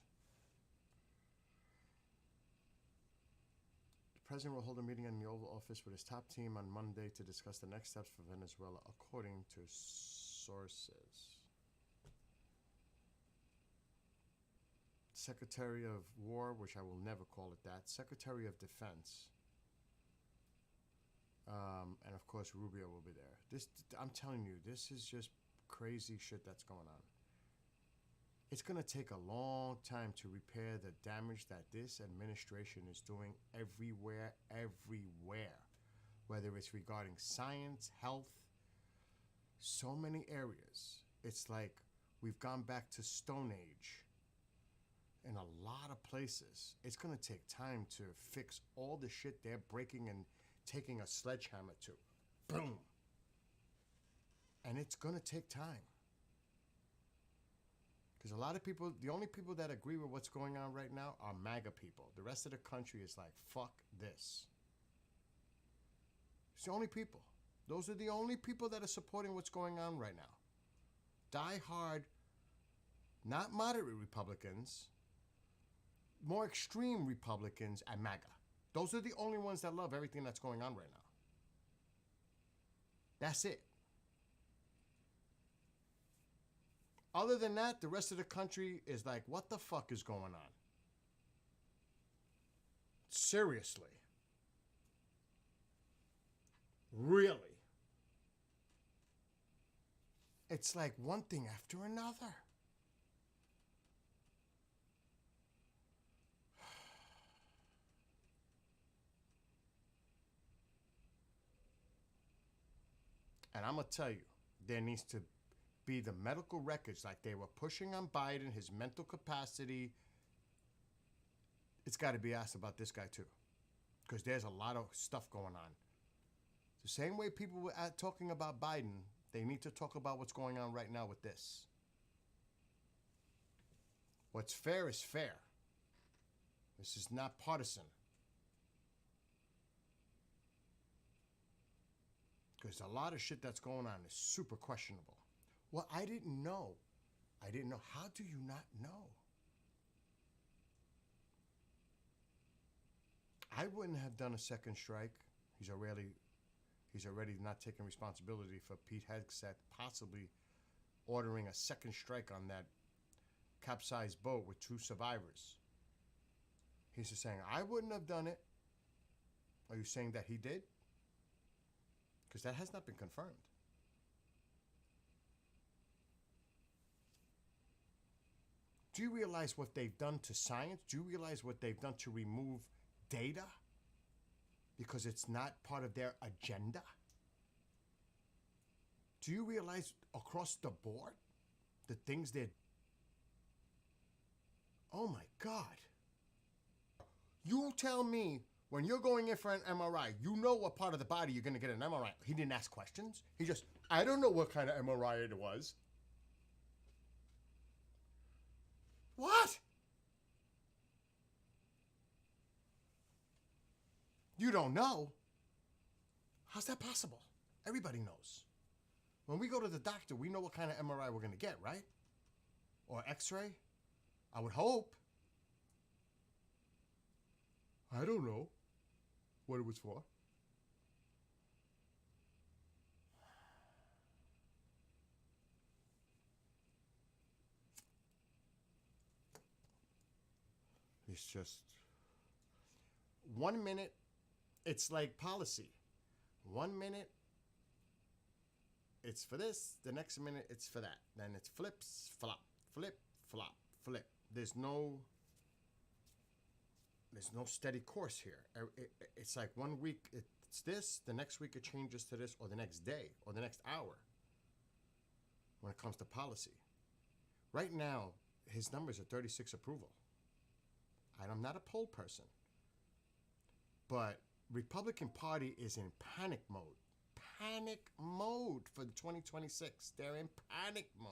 The president will hold a meeting in the Oval Office with his top team on Monday to discuss the next steps for Venezuela, according to sources. Secretary of War, which I will never call it that, Secretary of Defense, and of course Rubio will be there. I'm telling you, this is just crazy shit that's going on. It's going to take a long time to repair the damage that this administration is doing everywhere, whether it's regarding science, health, so many areas. It's like we've gone back to Stone Age in a lot of places. It's going to take time to fix all the shit they're breaking and taking a sledgehammer to. Boom. And it's going to take time. Because a lot of people, the only people that agree with what's going on right now are MAGA people. The rest of the country is like, fuck this. It's the only people. Those are the only people that are supporting what's going on right now. Die hard, not moderate Republicans, more extreme Republicans and MAGA. Those are the only ones that love everything that's going on right now. That's it. Other than that, the rest of the country is like, what the fuck is going on? Seriously. Really. It's like one thing after another. And I'm going to tell you, there needs to be the medical records like they were pushing on Biden, his mental capacity. It's got to be asked about this guy too, because there's a lot of stuff going on. The same way people were talking about Biden, they need to talk about what's going on right now with this. What's fair is fair. This is not partisan. Because a lot of shit that's going on is super questionable. Well, I didn't know. I didn't know. How do you not know? I wouldn't have done a second strike. He's already not taking responsibility for Pete Hegseth possibly ordering a second strike on that capsized boat with 2 survivors. He's just saying, I wouldn't have done it. Are you saying that he did? Because that has not been confirmed. Do you realize what they've done to science? Do you realize what they've done to remove data? Because it's not part of their agenda? Do you realize across the board the things they're... Oh my God. You tell me when you're going in for an MRI, you know what part of the body you're going to get an MRI. He didn't ask questions. He just, I don't know what kind of MRI it was. What? You don't know? How's that possible? Everybody knows. When we go to the doctor, we know what kind of MRI we're going to get, right? Or X-ray? I would hope. I don't know what it was for. It's just 1 minute, it's like policy. 1 minute, it's for this. The next minute, it's for that. Then it's flips, flop, flip, flop, flip. There's no steady course here. It's like 1 week it's this, the next week it changes to this, or the next day, or the next hour when it comes to policy. Right now, his numbers are 36 approval. And I'm not a poll person, but Republican Party is in panic mode. Panic mode for the 2026. They're in panic mode.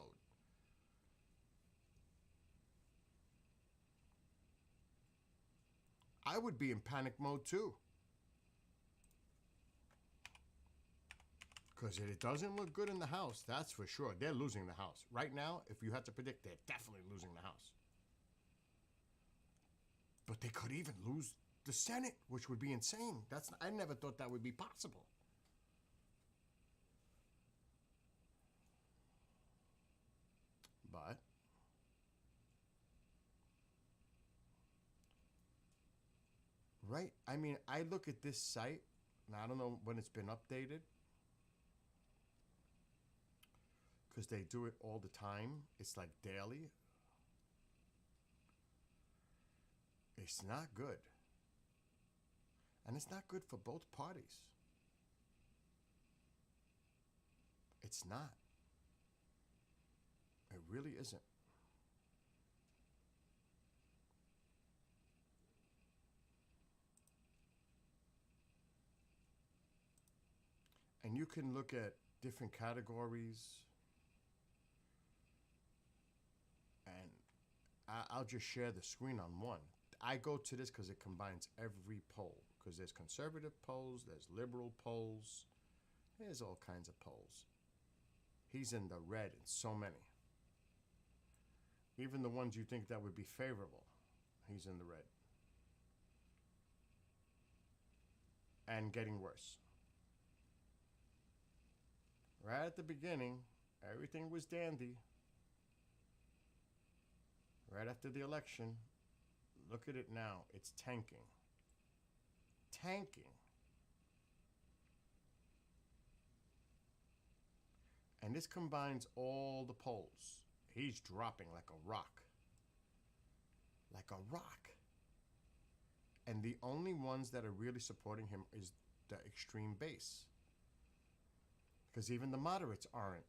I would be in panic mode too. Because it doesn't look good in the House, that's for sure. They're losing the House. Right now, if you had to predict, they're definitely losing the House. But they could even lose the Senate, which would be insane. I never thought that would be possible. But right, I mean, I look at this site, and I don't know when it's been updated, because they do it all the time. It's like daily. It's not good. And it's not good for both parties. It's not. It really isn't. And you can look at different categories. And I'll just share the screen on one. I go to this because it combines every poll. Because there's conservative polls, there's liberal polls, there's all kinds of polls. He's in the red in so many. Even the ones you think that would be favorable, he's in the red. And getting worse. Right at the beginning, everything was dandy. Right after the election, look at it now. It's tanking. Tanking. And this combines all the polls. He's dropping like a rock. Like a rock. And the only ones that are really supporting him is the extreme base. Because even the moderates aren't.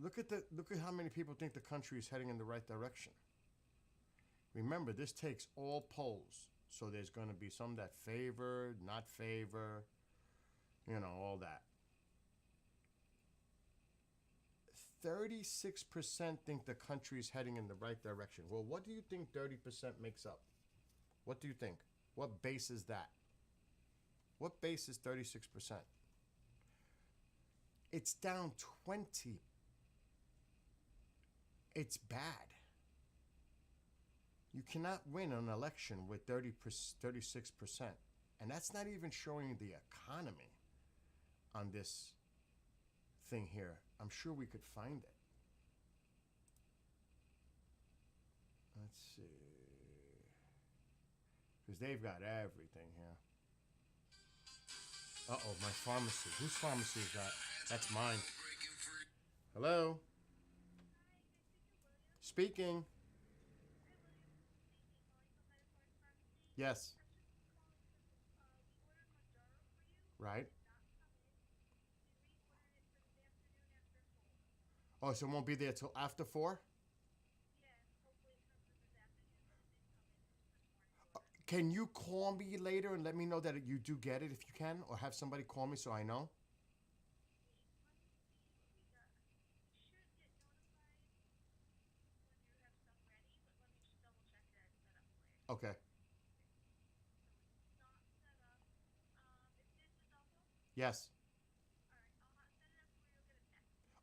Look at how many people think the country is heading in the right direction. Remember, this takes all polls. So there's going to be some that favor, not favor, all that. 36% think the country is heading in the right direction. Well, what do you think 30% makes up? What do you think? What base is that? What base is 36%? It's down 20. It's bad. You cannot win an election with 36%. And that's not even showing the economy on this thing here. I'm sure we could find it. Let's see. Because they've got everything here. Uh-oh, my pharmacy. Whose pharmacy is that? That's mine. Hello? Speaking. Yes. Right. Oh, so it won't be there till after 4? Can you call me later and let me know that you do get it if you can? Or have somebody call me so I know? Okay. Yes.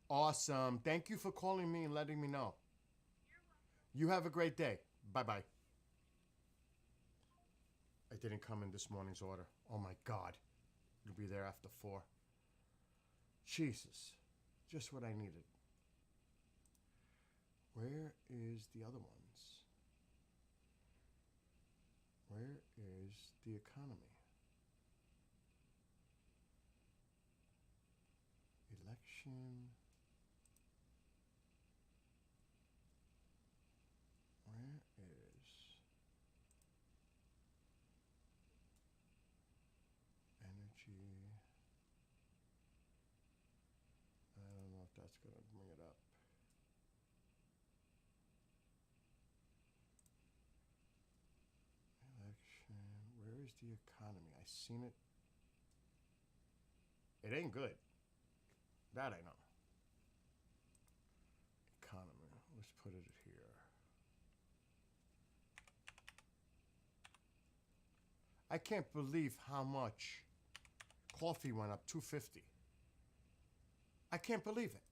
Awesome. Thank you for calling me and letting me know. You have a great day. Bye-bye. I didn't come in this morning's order. Oh, my God. You'll be there after 4. Jesus. Just what I needed. Where is the other ones? Where is the economy? Election. Where is energy? I don't know if that's going to bring it up. Election. Where is the economy? I seen it. It ain't good. That I know. Economy. Let's put it here. I can't believe how much coffee went up, $2.50. I can't believe it.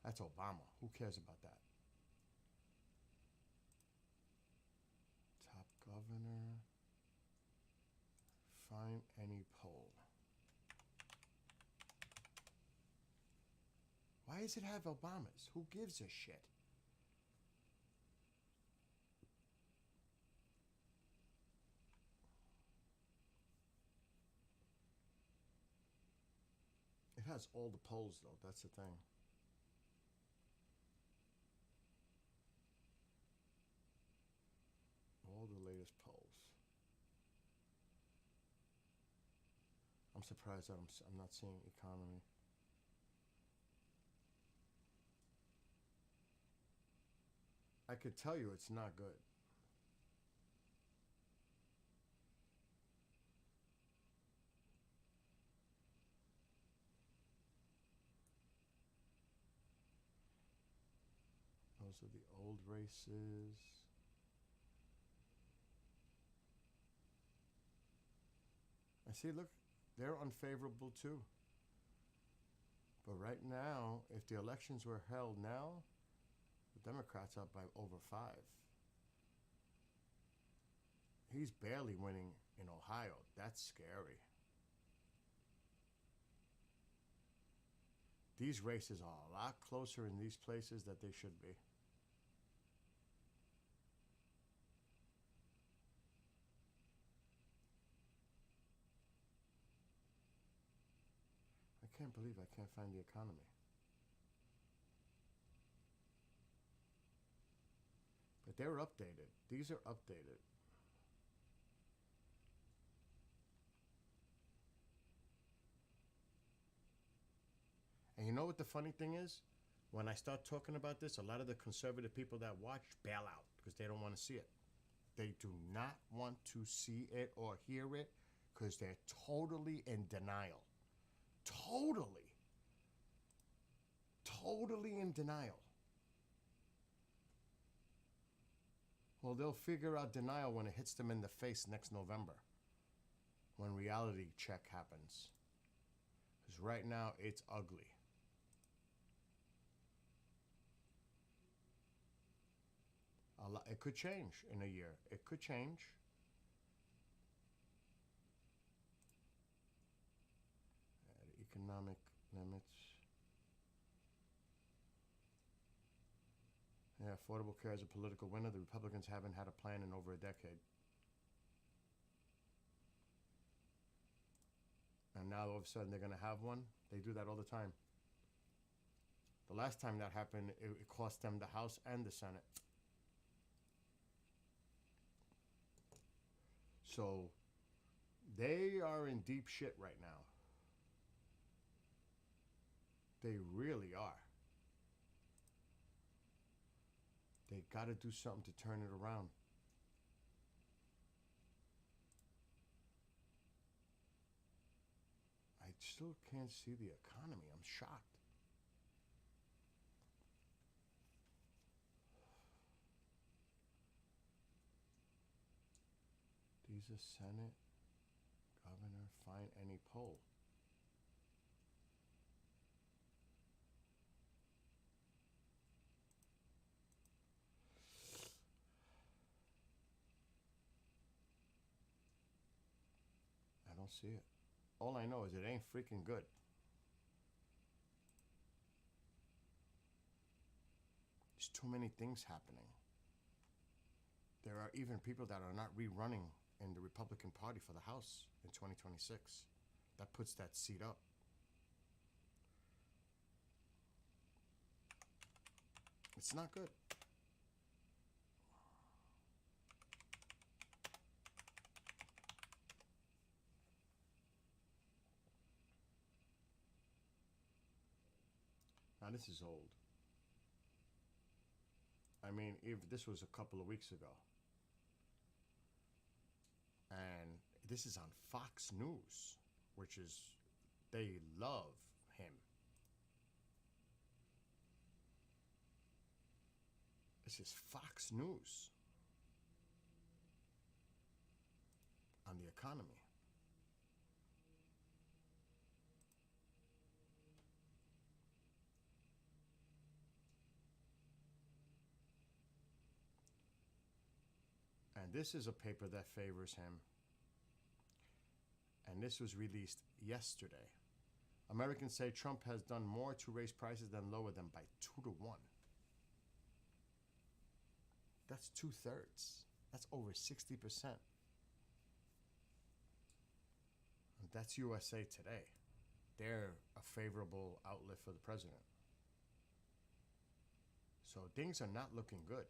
That's Obama. Who cares about that? Top governor. Find any poll. Why does it have Obama's? Who gives a shit? It has all the polls, though. That's the thing. All the latest polls. I'm surprised that I'm not seeing economy. I could tell you it's not good. Those are the old races. I see, look, they're unfavorable too. But right now, if the elections were held now, the Democrats up by over 5. He's barely winning in Ohio. That's scary. These races are a lot closer in these places that they should be. I can't believe I can't find the economy. But they were updated. These are updated. And you know what the funny thing is? When I start talking about this, a lot of the conservative people that watch bail out because they don't want to see it. They do not want to see it or hear it because they're totally in denial. Totally in denial. Well, they'll figure out denial when it hits them in the face next November, when reality check happens. Because right now, it's ugly. It could change in a year. It could change. Economic limits. Yeah, Affordable Care is a political winner. The Republicans haven't had a plan in over a decade. And now all of a sudden they're going to have one. They do that all the time. The last time that happened, it cost them the House and the Senate. So they are in deep shit right now. They really are. They got to do something to turn it around. I still can't see the economy. I'm shocked. These are Senate, Governor, find any poll. I don't see it. All I know is it ain't freaking good. There's too many things happening. There are even people that are not rerunning in the Republican Party for the House in 2026. That puts that seat up. It's not good. Now this is old. I mean, if this was a couple of weeks ago. And this is on Fox News, which is, they love him. This is Fox News on the economy. And this is a paper that favors him. And this was released yesterday. Americans say Trump has done more to raise prices than lower them by 2-1. That's 2/3. That's over 60%. And that's USA Today. They're a favorable outlet for the president. So things are not looking good.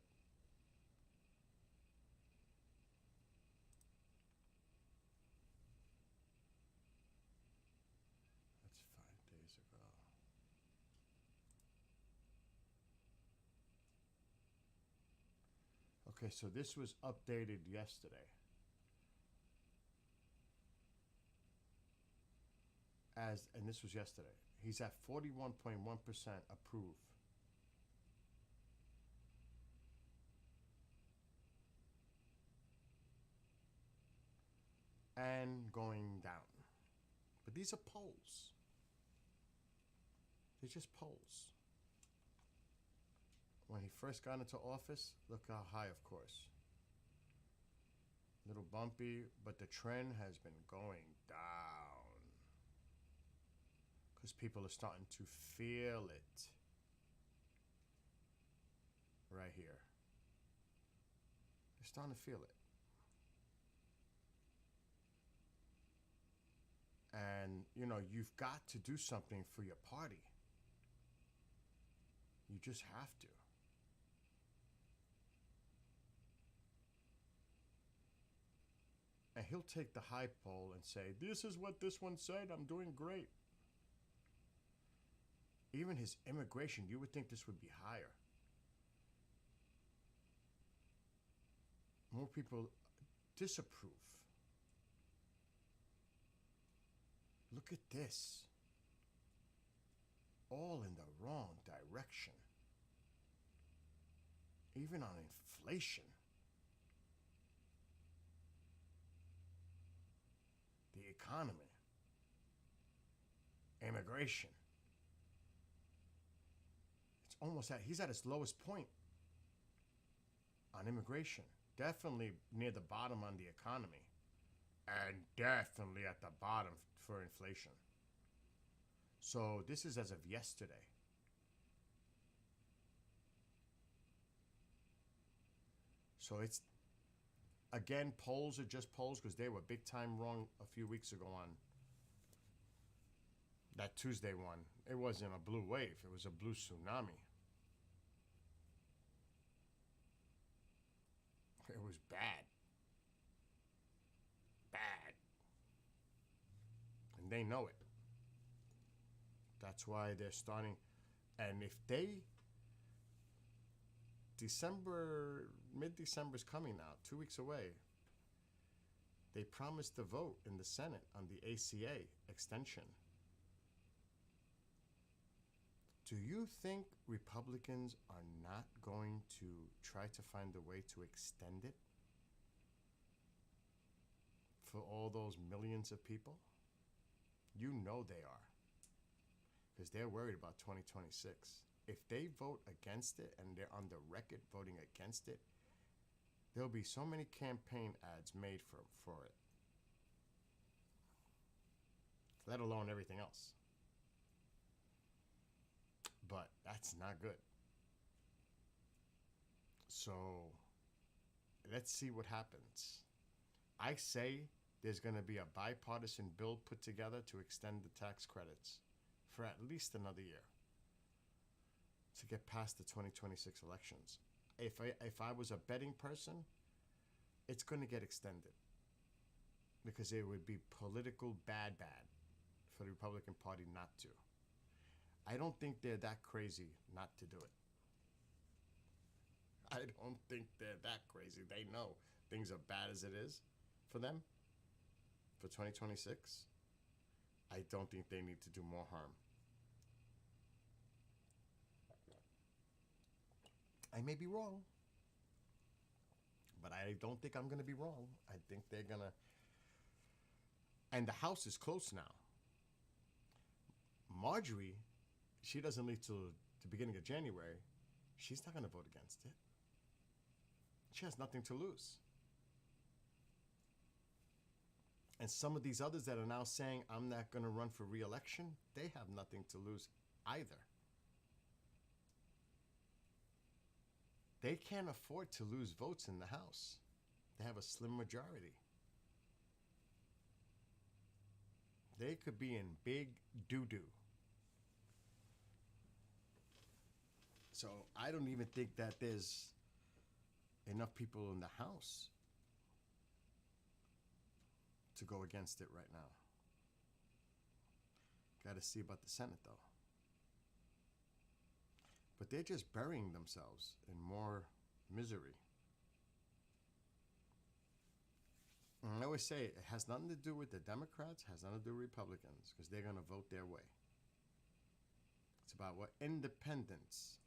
Okay, so this was updated yesterday. And this was yesterday. He's at 41.1% approve. And going down. But these are polls. They're just polls. When he first got into office, look how high, of course. Little bumpy, but the trend has been going down. Because people are starting to feel it. Right here. They're starting to feel it. And, you know, you've got to do something for your party. You just have to. And he'll take the high poll and say, this is what this one said, I'm doing great. Even his immigration, you would think this would be higher. More people disapprove. Look at this. All in the wrong direction. Even on inflation. The economy. Immigration. It's almost he's at his lowest point on immigration. Definitely near the bottom on the economy. And definitely at the bottom for inflation. So this is as of yesterday. So it's, again, polls are just polls because they were big time wrong a few weeks ago on that Tuesday one. It wasn't a blue wave, it was a blue tsunami. It was bad. Bad. And they know it. That's why they're starting. And if they, mid-December is coming now, 2 weeks away. They promised to vote in the Senate on the ACA extension. Do you think Republicans are not going to try to find a way to extend it for all those millions of people? You know they are. Because they're worried about 2026. If they vote against it and they're on the record voting against it, there'll be so many campaign ads made for it. Let alone everything else. But that's not good. So let's see what happens. I say there's going to be a bipartisan bill put together to extend the tax credits for at least another year to get past the 2026 elections. If I was a betting person, it's going to get extended because it would be political bad for the Republican Party not to. I don't think they're that crazy not to do it. I don't think they're that crazy. They know things are bad as it is for them for 2026. I don't think they need to do more harm. I may be wrong, but I don't think I'm going to be wrong. I think they're going to... And the House is close now. Marjorie, she doesn't leave till the beginning of January. She's not going to vote against it. She has nothing to lose. And some of these others that are now saying, I'm not going to run for re-election, they have nothing to lose either. They can't afford to lose votes in the House. They have a slim majority. They could be in big doo-doo. So I don't even think that there's enough people in the House to go against it right now. Got to see about the Senate, though. But they're just burying themselves in more misery. And I always say it has nothing to do with the Democrats, has nothing to do with Republicans, because they're going to vote their way. It's about what? Independence.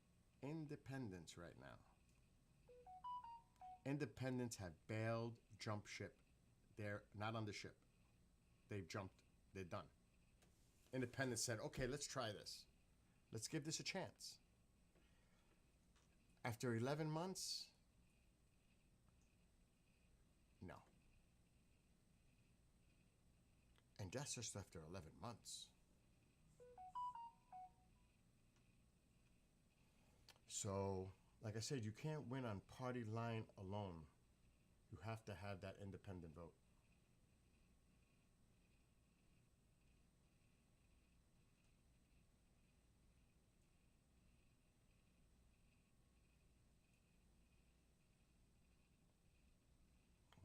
Independence right now. Independents have bailed, jumped ship. They're not on the ship. They've jumped. They're done. Independents said, okay, let's try this. Let's give this a chance. After 11 months, no. And that's just after 11 months. So, like I said, you can't win on party line alone. You have to have that independent vote.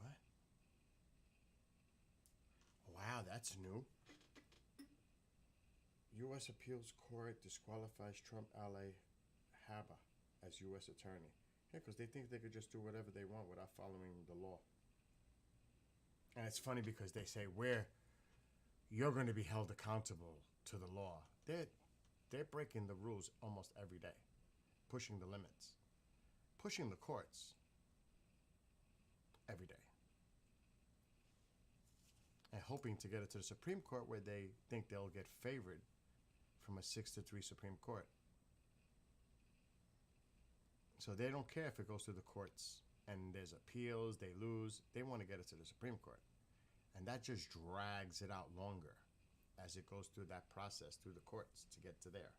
What? Wow, that's new. U.S. Appeals Court disqualifies Trump ally Habba as U.S. attorney. Yeah, because they think they could just do whatever they want without following the law. And it's funny because they say, you're going to be held accountable to the law. They're breaking the rules almost every day, pushing the limits, pushing the courts every day, and hoping to get it to the Supreme Court where they think they'll get favored from a 6-3 Supreme Court. So they don't care if it goes through the courts and there's appeals, they lose. They want to get it to the Supreme Court. And that just drags it out longer as it goes through that process, through the courts to get to there.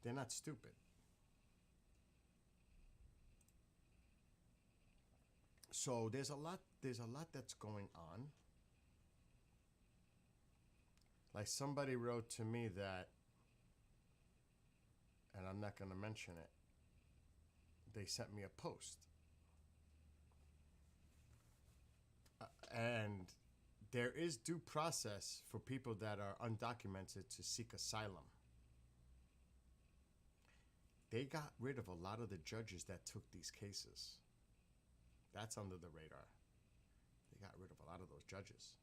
They're not stupid. So there's a lot that's going on. Like somebody wrote to me that, and I'm not going to mention it, they sent me a post. And there is due process for people that are undocumented to seek asylum. They got rid of a lot of the judges that took these cases. That's under the radar. They got rid of a lot of those judges.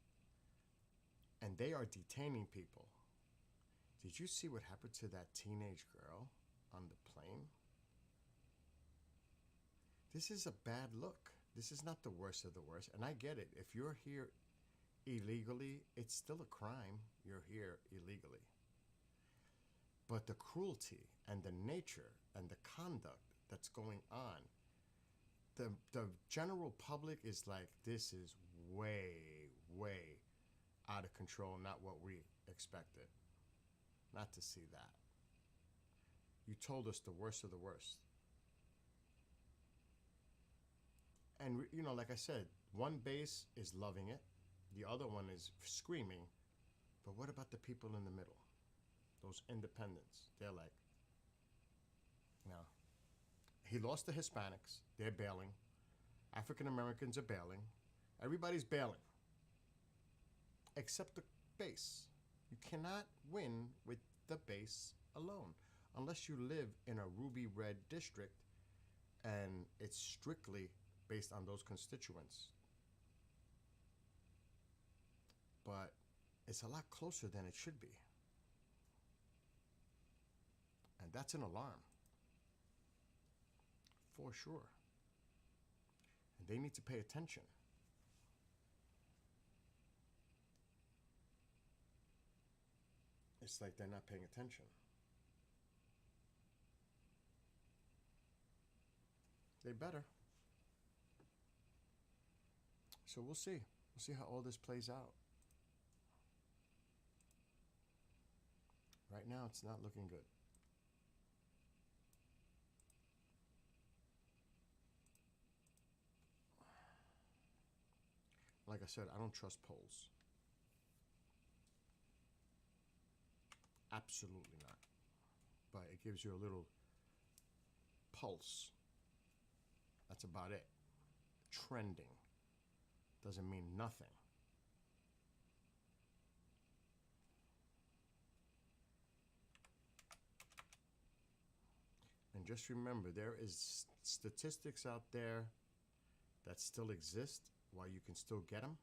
And they are detaining people. Did you see what happened to that teenage girl on the plane? This is a bad look. This is not the worst of the worst. And I get it. If you're here illegally, it's still a crime. You're here illegally. But the cruelty and the nature and the conduct that's going on, the general public is like, this is way, way out of control, not what we expected. Not to see that. You told us the worst of the worst. And, you know, like I said, one base is loving it. The other one is screaming. But what about the people in the middle? Those independents. They're like, no. He lost the Hispanics. They're bailing. African Americans are bailing. Everybody's bailing. Except the base. You cannot win with the base alone. Unless you live in a ruby red district and it's strictly based on those constituents. But it's a lot closer than it should be. And that's an alarm. For sure. And they need to pay attention. It's like they're not paying attention. They better. So we'll see. We'll see how all this plays out. Right now, it's not looking good. Like I said, I don't trust polls. Absolutely not. But it gives you a little pulse. That's about it. Trending doesn't mean nothing. And just remember, there is statistics out there that still exist while you can still get them.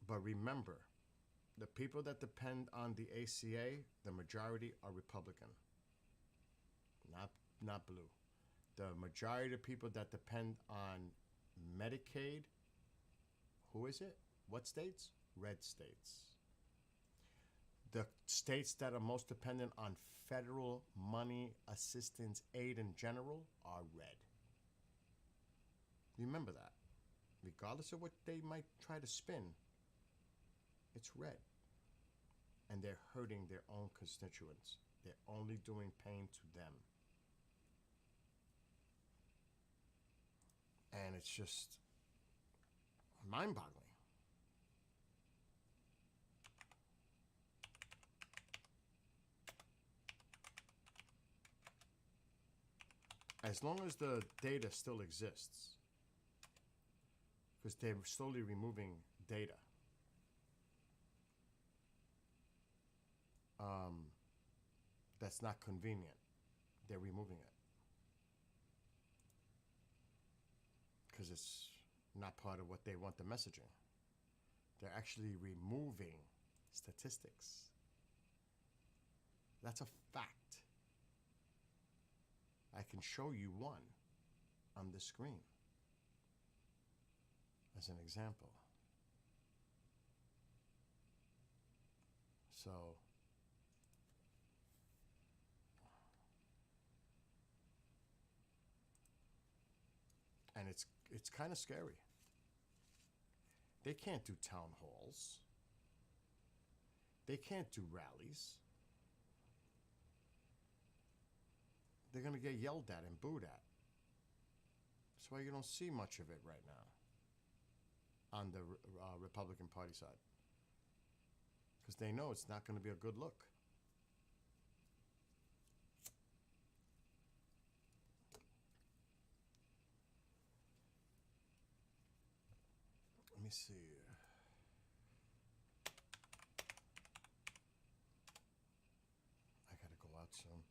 But remember, the people that depend on the ACA, the majority are Republican, not blue. The majority of people that depend on Medicaid, who is it? What states? Red states. The states that are most dependent on federal money, assistance, aid in general are red. Remember that. Regardless of what they might try to spin, it's red. And they're hurting their own constituents. They're only doing pain to them. And it's just mind-boggling. As long as the data still exists, because they're slowly removing data, that's not convenient. They're removing it because it's not part of what they want the messaging. They're actually removing statistics. That's a fact. I can show you one on the screen as an example. So, and it's kind of scary. They can't do town halls. They can't do rallies. They're going to get yelled at and booed at. That's why you don't see much of it right now on the Republican Party side. Because they know it's not going to be a good look. Let me see. I gotta go out soon.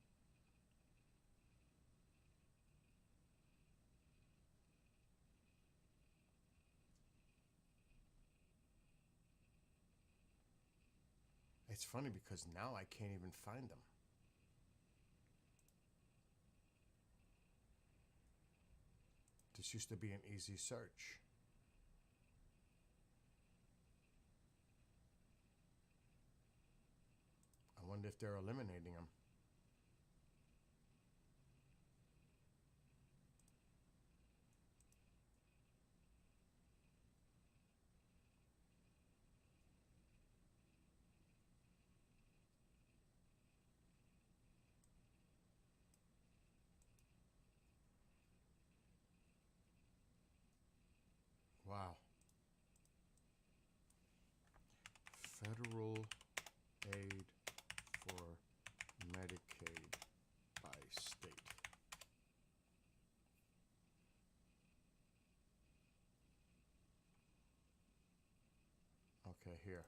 It's funny because now I can't even find them. This used to be an easy search. I wonder if they're eliminating them. Wow. Federal aid for Medicaid by state. Okay, here.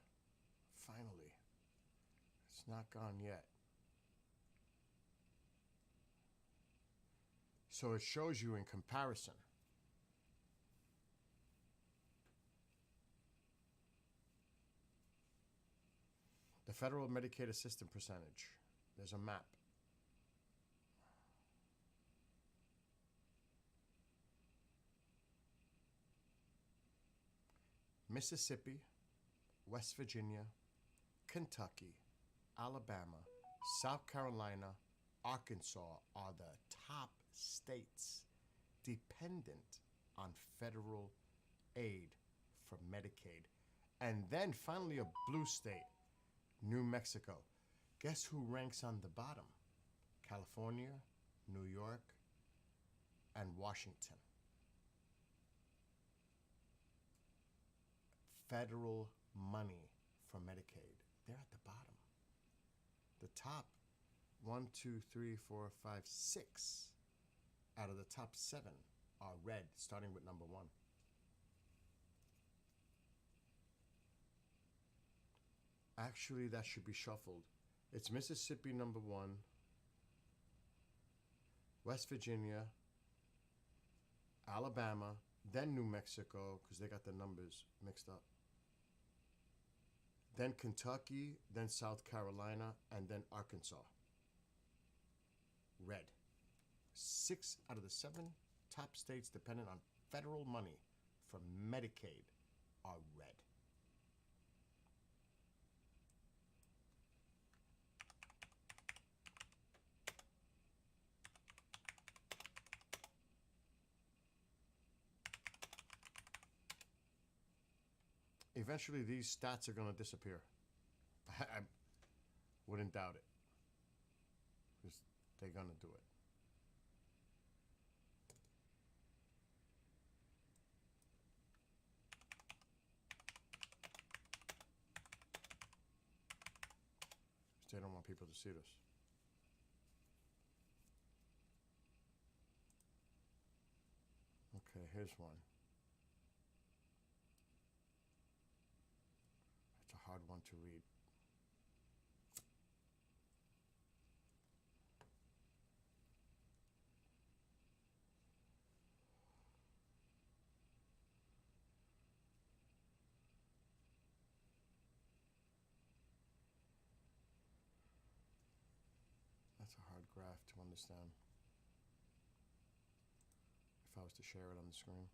Finally. It's not gone yet. So it shows you in comparison. The federal Medicaid assistance percentage. There's a map. Mississippi, West Virginia, Kentucky, Alabama, South Carolina, Arkansas are the top states dependent on federal aid for Medicaid. And then finally a blue state, New Mexico. Guess who ranks on the bottom? California, New York, and Washington. Federal money for Medicaid. They're at the bottom. The top 1, 2, 3, 4, 5, 6 out of the top 7 are red, starting with number 1. Actually, that should be shuffled. It's Mississippi number 1, West Virginia, Alabama, then New Mexico, because they got the numbers mixed up. Then Kentucky, then South Carolina, and then Arkansas. Red. 6 out of the 7 top states dependent on federal money for Medicaid are red. Eventually, these stats are going to disappear. I wouldn't doubt it. Because they're going to do it. They don't want people to see this. Okay, here's one. It's a hard one to read. That's a hard graph to understand. If I was to share it on the screen.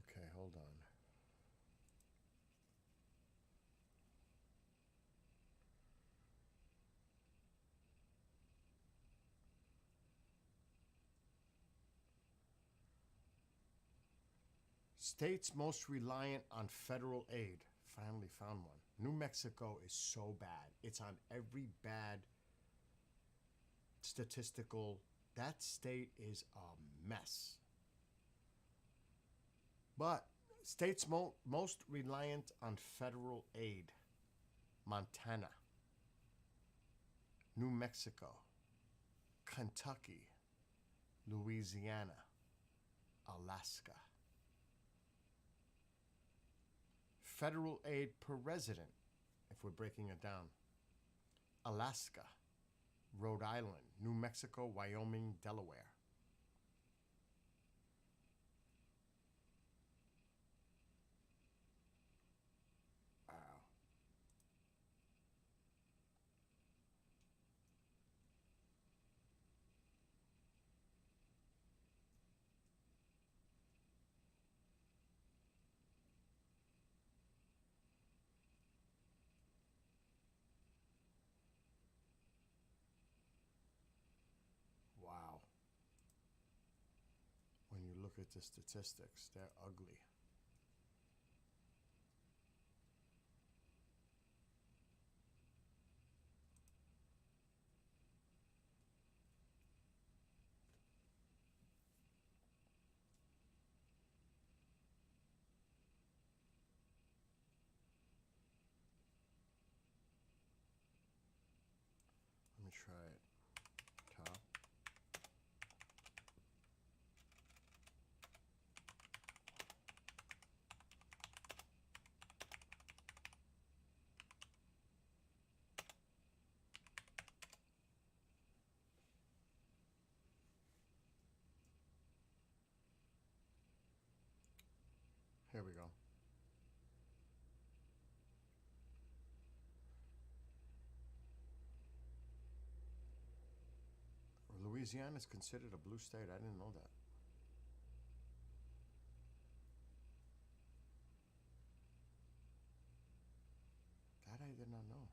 Okay, hold on. States most reliant on federal aid. Finally found one. New Mexico is so bad. It's on every bad statistical. That state is a mess. But states most reliant on federal aid. Montana, New Mexico, Kentucky, Louisiana, Alaska. Federal aid per resident, if we're breaking it down. Alaska, Rhode Island, New Mexico, Wyoming, Delaware. Wow. Wow. When you look at the statistics, they're ugly. Let me try it. Top. Here we go. Louisiana is considered a blue state. I didn't know that. That I did not know.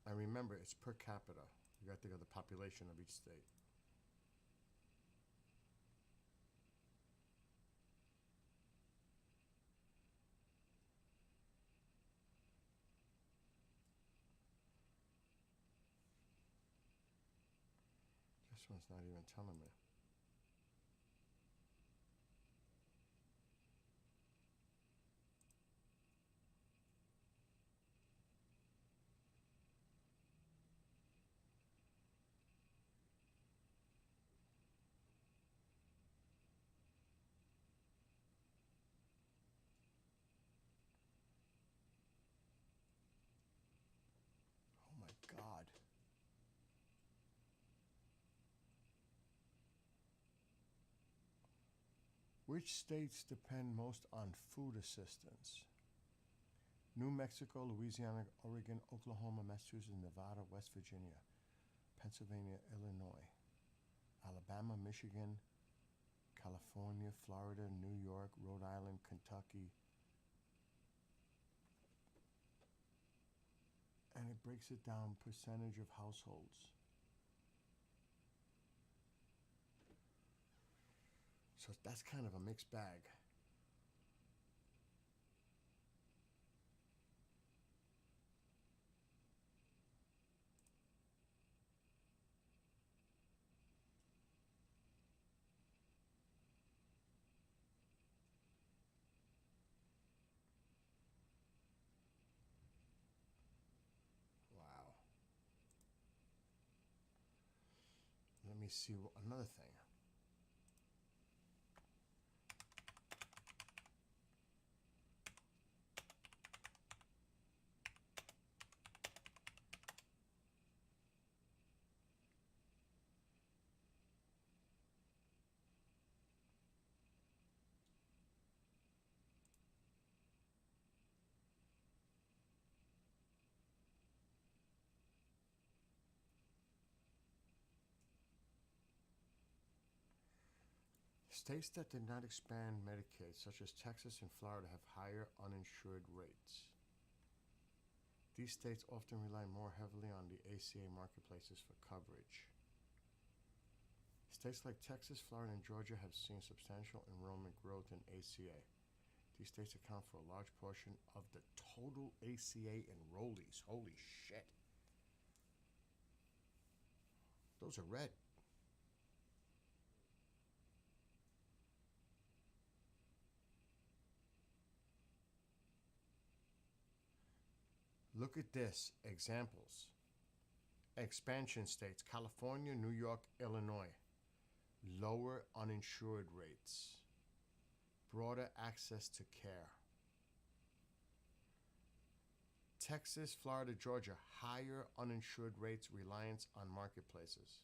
And remember, it's per capita. You got to think of the population of each state. This one's not even telling me. Oh my God. Which states depend most on food assistance? New Mexico, Louisiana, Oregon, Oklahoma, Massachusetts, Nevada, West Virginia, Pennsylvania, Illinois, Alabama, Michigan, California, Florida, New York, Rhode Island, Kentucky. And it breaks it down percentage of households. So that's kind of a mixed bag. Wow. Let me see another thing. States that did not expand Medicaid, such as Texas and Florida, have higher uninsured rates. These states often rely more heavily on the ACA marketplaces for coverage. States like Texas, Florida, and Georgia have seen substantial enrollment growth in ACA. These states account for a large portion of the total ACA enrollees. Holy shit. Those are red. Look at this. Examples. Expansion states: California, New York, Illinois. Lower uninsured rates. Broader access to care. Texas, Florida, Georgia. Higher uninsured rates, reliance on marketplaces.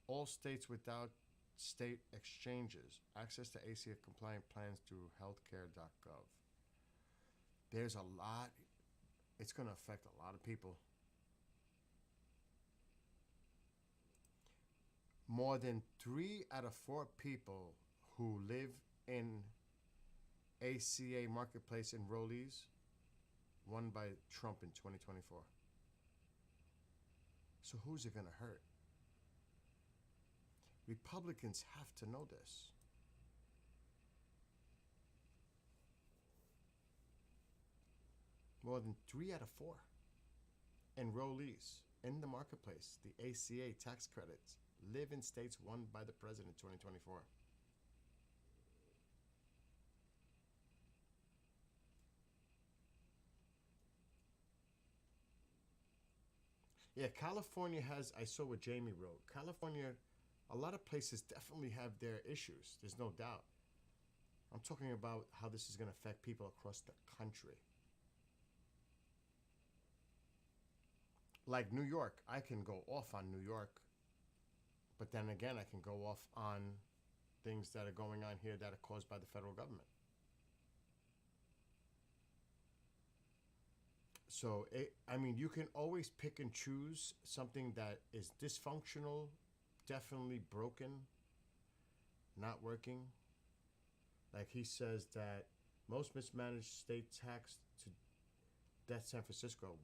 All states without state exchanges. Access to ACA compliant plans through healthcare.gov. There's a lot. It's going to affect a lot of people. More than 3 out of 4 people who live in ACA marketplace enrollees won by Trump in 2024. So who's it going to hurt? Republicans have to know this. More than 3 out of 4 enrollees in the marketplace, the ACA tax credits, live in states won by the president in 2024. Yeah, California has, I saw what Jamie wrote. California, a lot of places definitely have their issues. There's no doubt. I'm talking about how this is going to affect people across the country. Like New York, I can go off on New York, but then again, I can go off on things that are going on here that are caused by the federal government. So, you can always pick and choose something that is dysfunctional, definitely broken, not working. Like he says that most mismanaged state tax to that's San Francisco.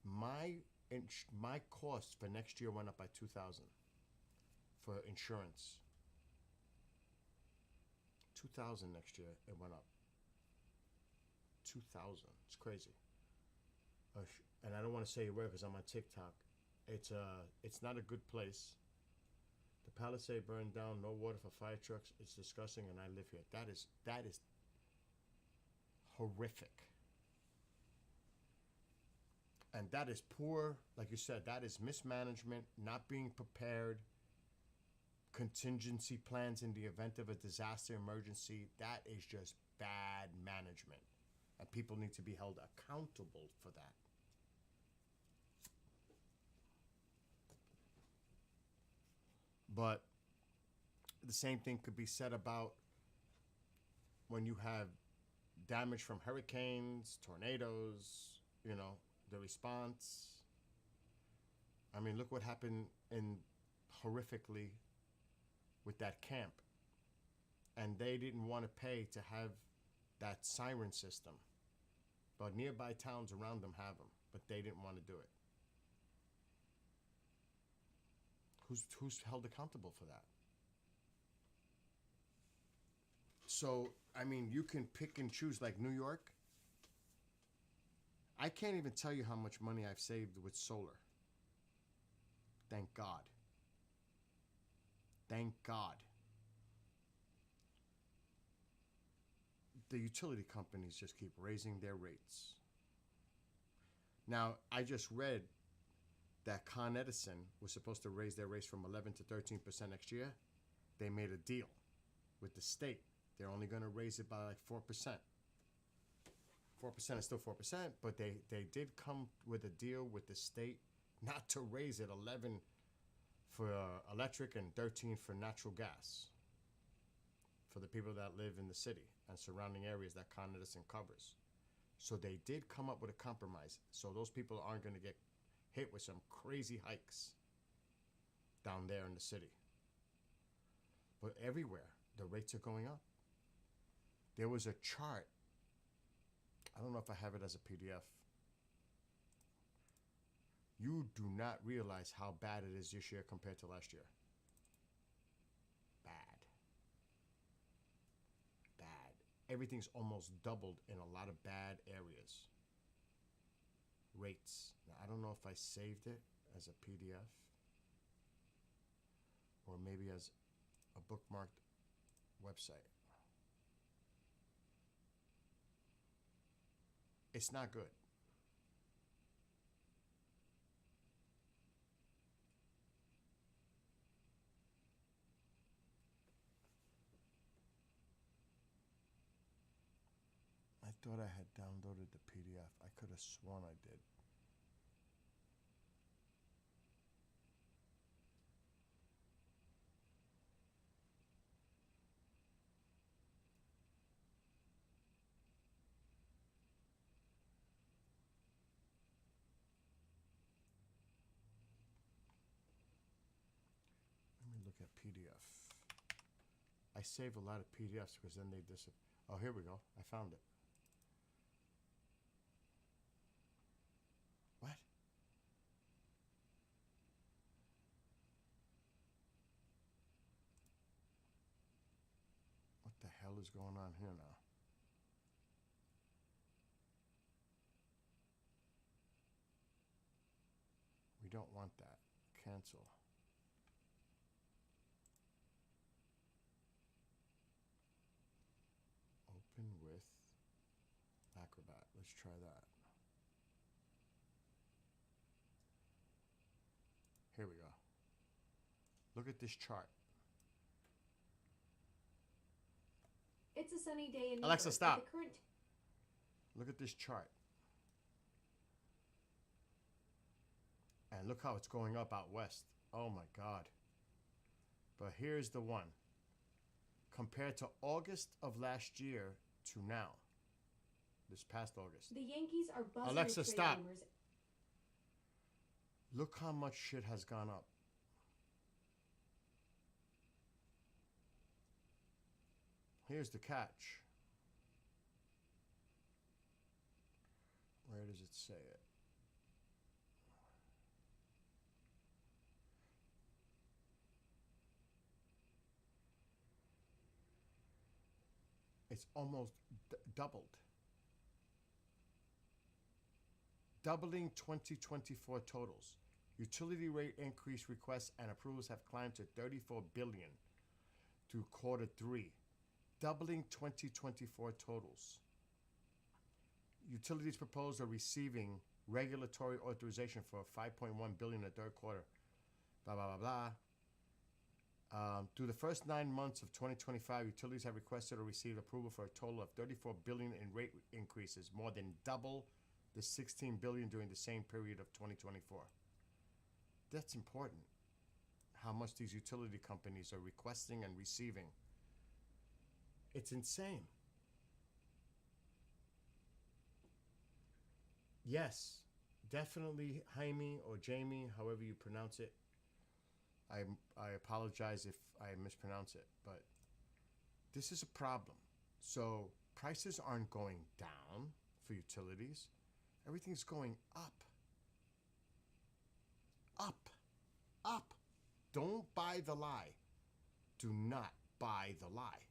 My cost for next year went up by $2,000 for insurance. $2,000 next year it went up. $2,000. It's crazy. And I don't want to say a word because I'm on TikTok. It's not a good place. The Palisade burned down. No water for fire trucks. It's disgusting, and I live here. That is horrific. And that is poor, like you said, that is mismanagement, not being prepared, contingency plans in the event of a disaster emergency. That is just bad management. And people need to be held accountable for that. But the same thing could be said about when you have damage from hurricanes, tornadoes, you know, the response. I mean, look what happened in horrifically with that camp. And they didn't want to pay to have that siren system. But nearby towns around them have them, but they didn't want to do it. Who's held accountable for that? So, I mean, you can pick and choose, like New York. I can't even tell you how much money I've saved with solar. Thank God. Thank God. The utility companies just keep raising their rates. Now, I just read that Con Edison was supposed to raise their rates from 11 to 13% next year. They made a deal with the state. They're only going to raise it by like 4%. 4% is still 4%, but they did come with a deal with the state not to raise it 11 for electric and 13 for natural gas for the people that live in the city and surrounding areas that Con Edison covers. So they did come up with a compromise. So those people aren't going to get hit with some crazy hikes down there in the city. But everywhere, the rates are going up. There was a chart. I don't know if I have it as a PDF. You do not realize how bad it is this year compared to last year. Bad. Bad. Everything's almost doubled in a lot of bad areas. Rates. Now, I don't know if I saved it as a PDF or maybe as a bookmarked website. It's not good. I thought I had downloaded the PDF. I could have sworn I did. Let me look at PDF. I save a lot of PDFs because then they disappear. Oh, here we go. I found it. What? What the hell is going on here now? We don't want that. Cancel. Open with Acrobat. Let's try that. Here we go. Look at this chart. It's a sunny day in New Alexa, York. stop. At the current Look at this chart. And look how it's going up out west. Oh my God. But here's the one. Compared to August of last year to now. This past August. The Yankees are buzzing Alexa, with trade stop. rumors. Look how much shit has gone up. Here's the catch. Where does it say it? It's almost doubled. Doubling 2024 totals. Utility rate increase requests and approvals have climbed to 34 billion through quarter three, doubling 2024 totals. Utilities proposed are receiving regulatory authorization for 5.1 billion in the third quarter. Blah blah blah blah. Through the first 9 months of 2025, utilities have requested or received approval for a total of 34 billion in rate increases, more than double the 16 billion during the same period of 2024. That's important. How much these utility companies are requesting and receiving. It's insane. Yes, definitely Jaime or Jamie, however you pronounce it. I apologize if I mispronounce it, but this is a problem. So prices aren't going down for utilities. Everything's going up. Up. Up. Don't buy the lie. Do not buy the lie.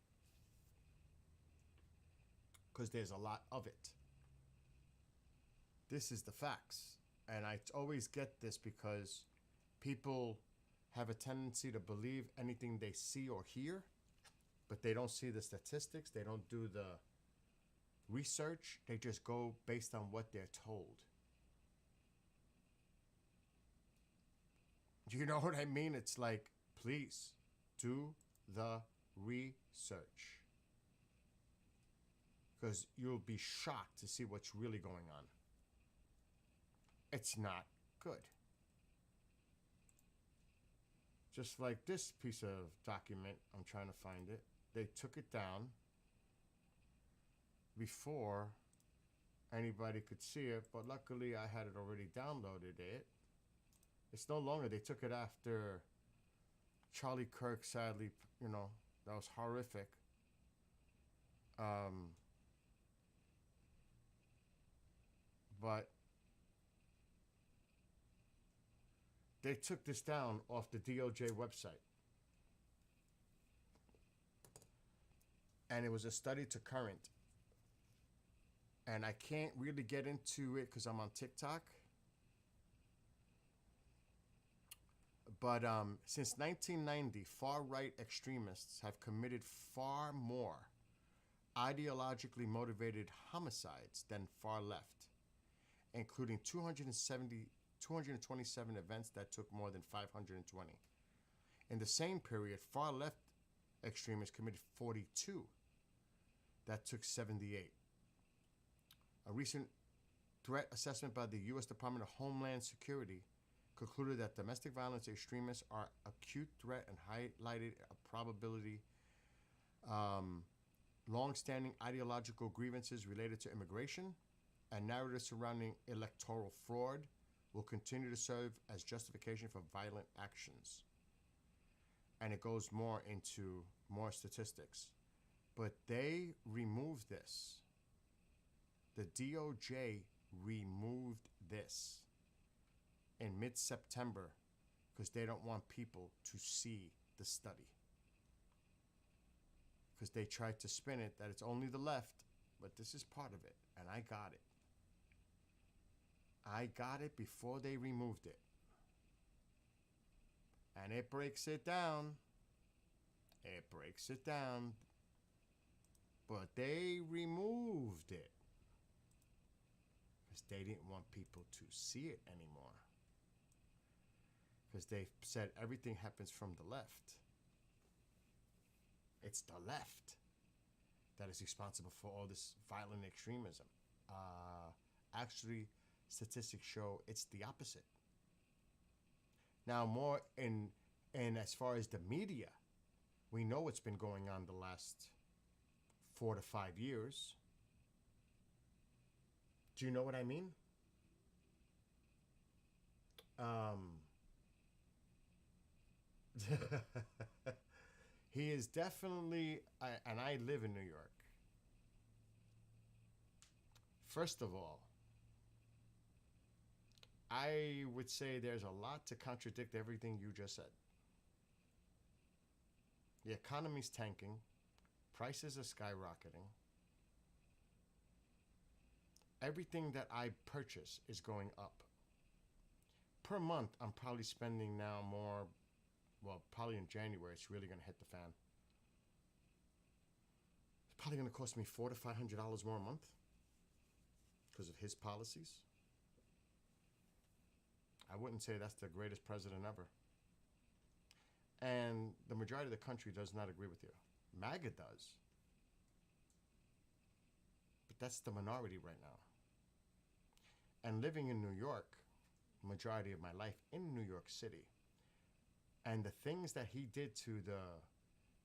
Because there's a lot of it. This is the facts. And I always get this because people have a tendency to believe anything they see or hear, but they don't see the statistics. They don't do the research. They just go based on what they're told. You know what I mean? It's like, please do the research. Because you'll be shocked to see what's really going on. It's not good. Just like this piece of document, I'm trying to find it. They took it down before anybody could see it, but luckily I had it already downloaded it. It's no longer, they took it after Charlie Kirk, sadly, you know, that was horrific. But they took this down off the DOJ website. And it was a study to current. And I can't really get into it because I'm on TikTok. But since 1990, far-right extremists have committed far more ideologically motivated homicides than far-left, including 227 events that took more than 520. In the same period, far-left extremists committed 42 that took 78. A recent threat assessment by the U.S. Department of Homeland Security concluded that domestic violence extremists are acute threat and highlighted a probability long-standing ideological grievances related to immigration and narratives surrounding electoral fraud will continue to serve as justification for violent actions. And it goes more into more statistics. But they removed this. The DOJ removed this in mid-September because they don't want people to see the study. Because they tried to spin it that it's only the left, but this is part of it, and I got it. I got it before they removed it. And it breaks it down. It breaks it down. But they removed it. Because they didn't want people to see it anymore. Because they said everything happens from the left. It's the left that is responsible for all this violent extremism. Actually, statistics show it's the opposite. Now, more in as far as the media, we know what's been going on the last 4 to 5 years. Do you know what I mean? He is definitely, and I live in New York. First of all, I would say there's a lot to contradict everything you just said. The economy's tanking. Prices are skyrocketing. Everything that I purchase is going up. per month, I'm probably spending now more. Well, probably in January, it's really going to hit the fan. It's probably going to cost me $400 to $500 more a month because of his policies. I wouldn't say that's the greatest president ever. And the majority of the country does not agree with you. MAGA does. But that's the minority right now. And living in New York, majority of my life in New York City, and the things that he did to the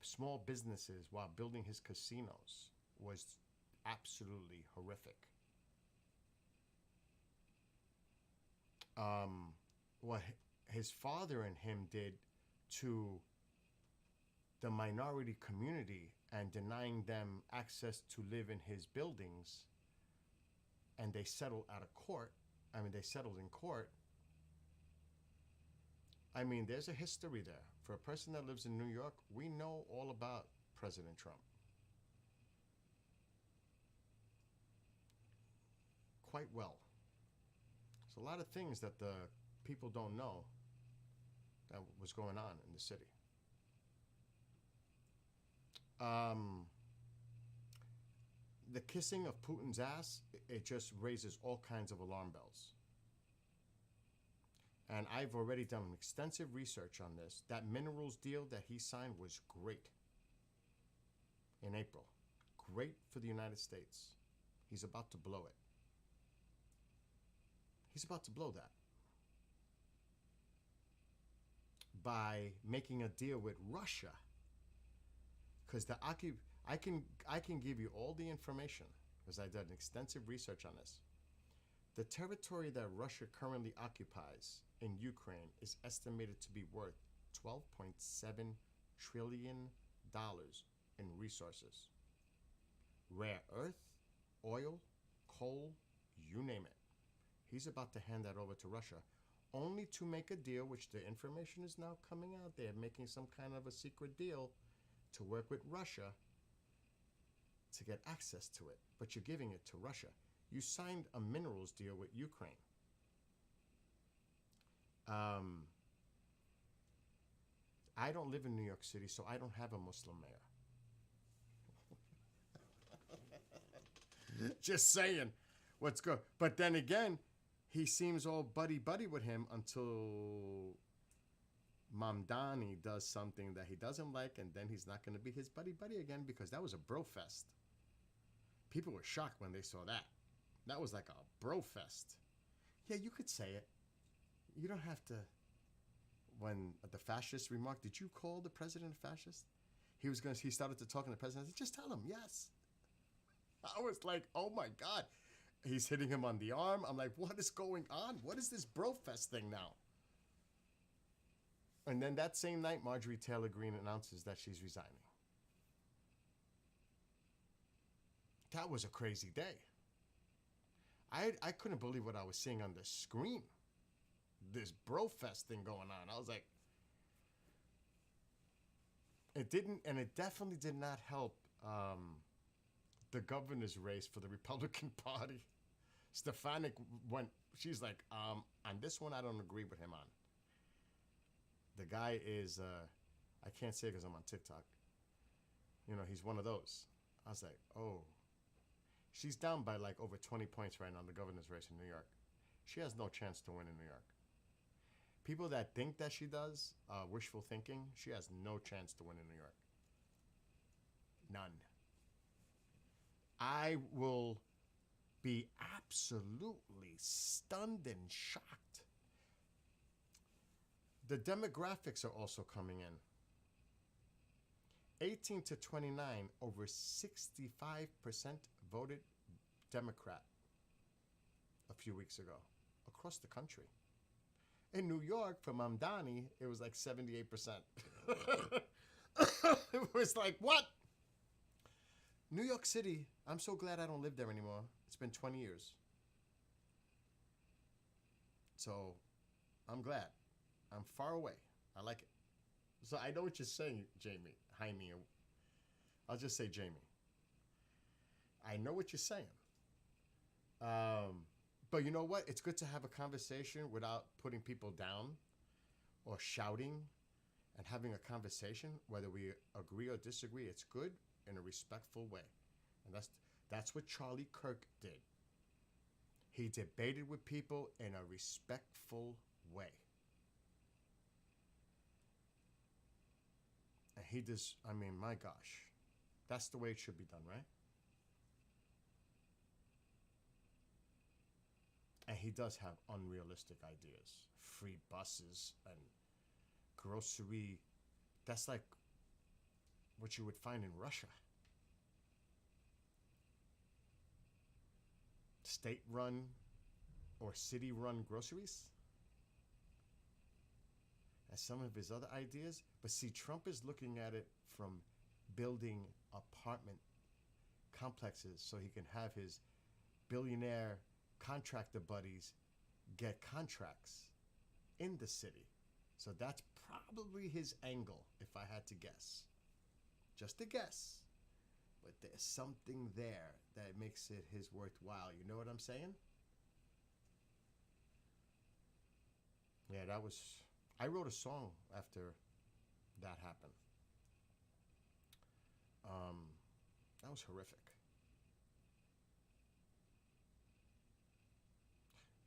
small businesses while building his casinos was absolutely horrific. What his father and him did to the minority community and denying them access to live in his buildings, and they settled out of court. I mean, they settled in court. I mean, there's a history there. For a person that lives in New York, we know all about President Trump. Quite well. There's a lot of things that the people don't know that was going on in the city. The kissing of Putin's ass, it just raises all kinds of alarm bells. And I've already done extensive research on this. That minerals deal that he signed was great in April. Great for the United States. He's about to blow it. He's about to blow that by making a deal with Russia. Because I can give you all the information because I did extensive research on this. The territory that Russia currently occupies in Ukraine is estimated to be worth $12.7 trillion in resources. Rare earth, oil, coal, you name it. He's about to hand that over to Russia, only to make a deal, which the information is now coming out. They're making some kind of a secret deal to work with Russia to get access to it. But you're giving it to Russia. You signed a minerals deal with Ukraine. I don't live in New York City, so I don't have a Muslim mayor. Just saying. What's good? But then again, he seems all buddy-buddy with him until Mamdani does something that he doesn't like, and then he's not going to be his buddy-buddy again, because that was a bro fest. People were shocked when they saw that. That was like a bro fest. Yeah, you could say it. You don't have to. When the fascist remarked, did you call the president a fascist? He started to talk to the president. I said, just tell him, yes. I was like, oh my God. He's hitting him on the arm. I'm like, what is going on? What is this bro fest thing now? And then that same night, Marjorie Taylor Greene announces that she's resigning. That was a crazy day. I couldn't believe what I was seeing on the screen. This bro fest thing going on. I was like, it definitely did not help the governor's race for the Republican Party. Stefanik she's like, on this one, I don't agree with him on. The guy is, I can't say because I'm on TikTok. You know, he's one of those. I was like, oh. She's down by like over 20 points right now in the governor's race in New York. She has no chance to win in New York. People that think that she does, wishful thinking, she has no chance to win in New York. None. I will be absolutely stunned and shocked. The demographics are also coming in. 18 to 29, over 65% voted Democrat a few weeks ago across the country. In New York, for Mamdani, it was like 78%. It was like, what? New York City, I'm so glad I don't live there anymore. It's been 20 years. So, I'm glad. I'm far away. I like it. So I know what you're saying, Jaime. I'll just say Jamie. I know what you're saying. But you know what? It's good to have a conversation without putting people down or shouting, and having a conversation, whether we agree or disagree. It's good in a respectful way. And that's what Charlie Kirk did. He debated with people in a respectful way. And he does, I mean, my gosh. That's the way it should be done, right? And he does have unrealistic ideas. Free buses and grocery. That's like what you would find in Russia. State-run or city-run groceries. And some of his other ideas. But see, Trump is looking at it from building apartment complexes so he can have his billionaire contractor buddies get contracts in the city. So that's probably his angle, if I had to guess. Just a guess. But there's something there that makes it his worthwhile. You know what I'm saying? Yeah, that was... I wrote a song after that happened. That was horrific.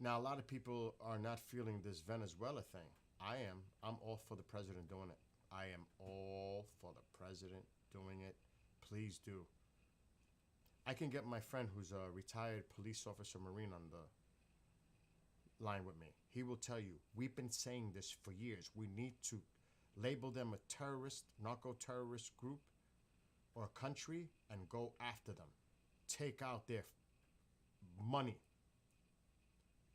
Now, a lot of people are not feeling this Venezuela thing. I am. I'm all for the president doing it. I am all for the president doing it. Please do. I can get my friend who's a retired police officer Marine on the line with me. He will tell you, we've been saying this for years. We need to label them a terrorist, narco-terrorist group or a country and go after them. Take out their money.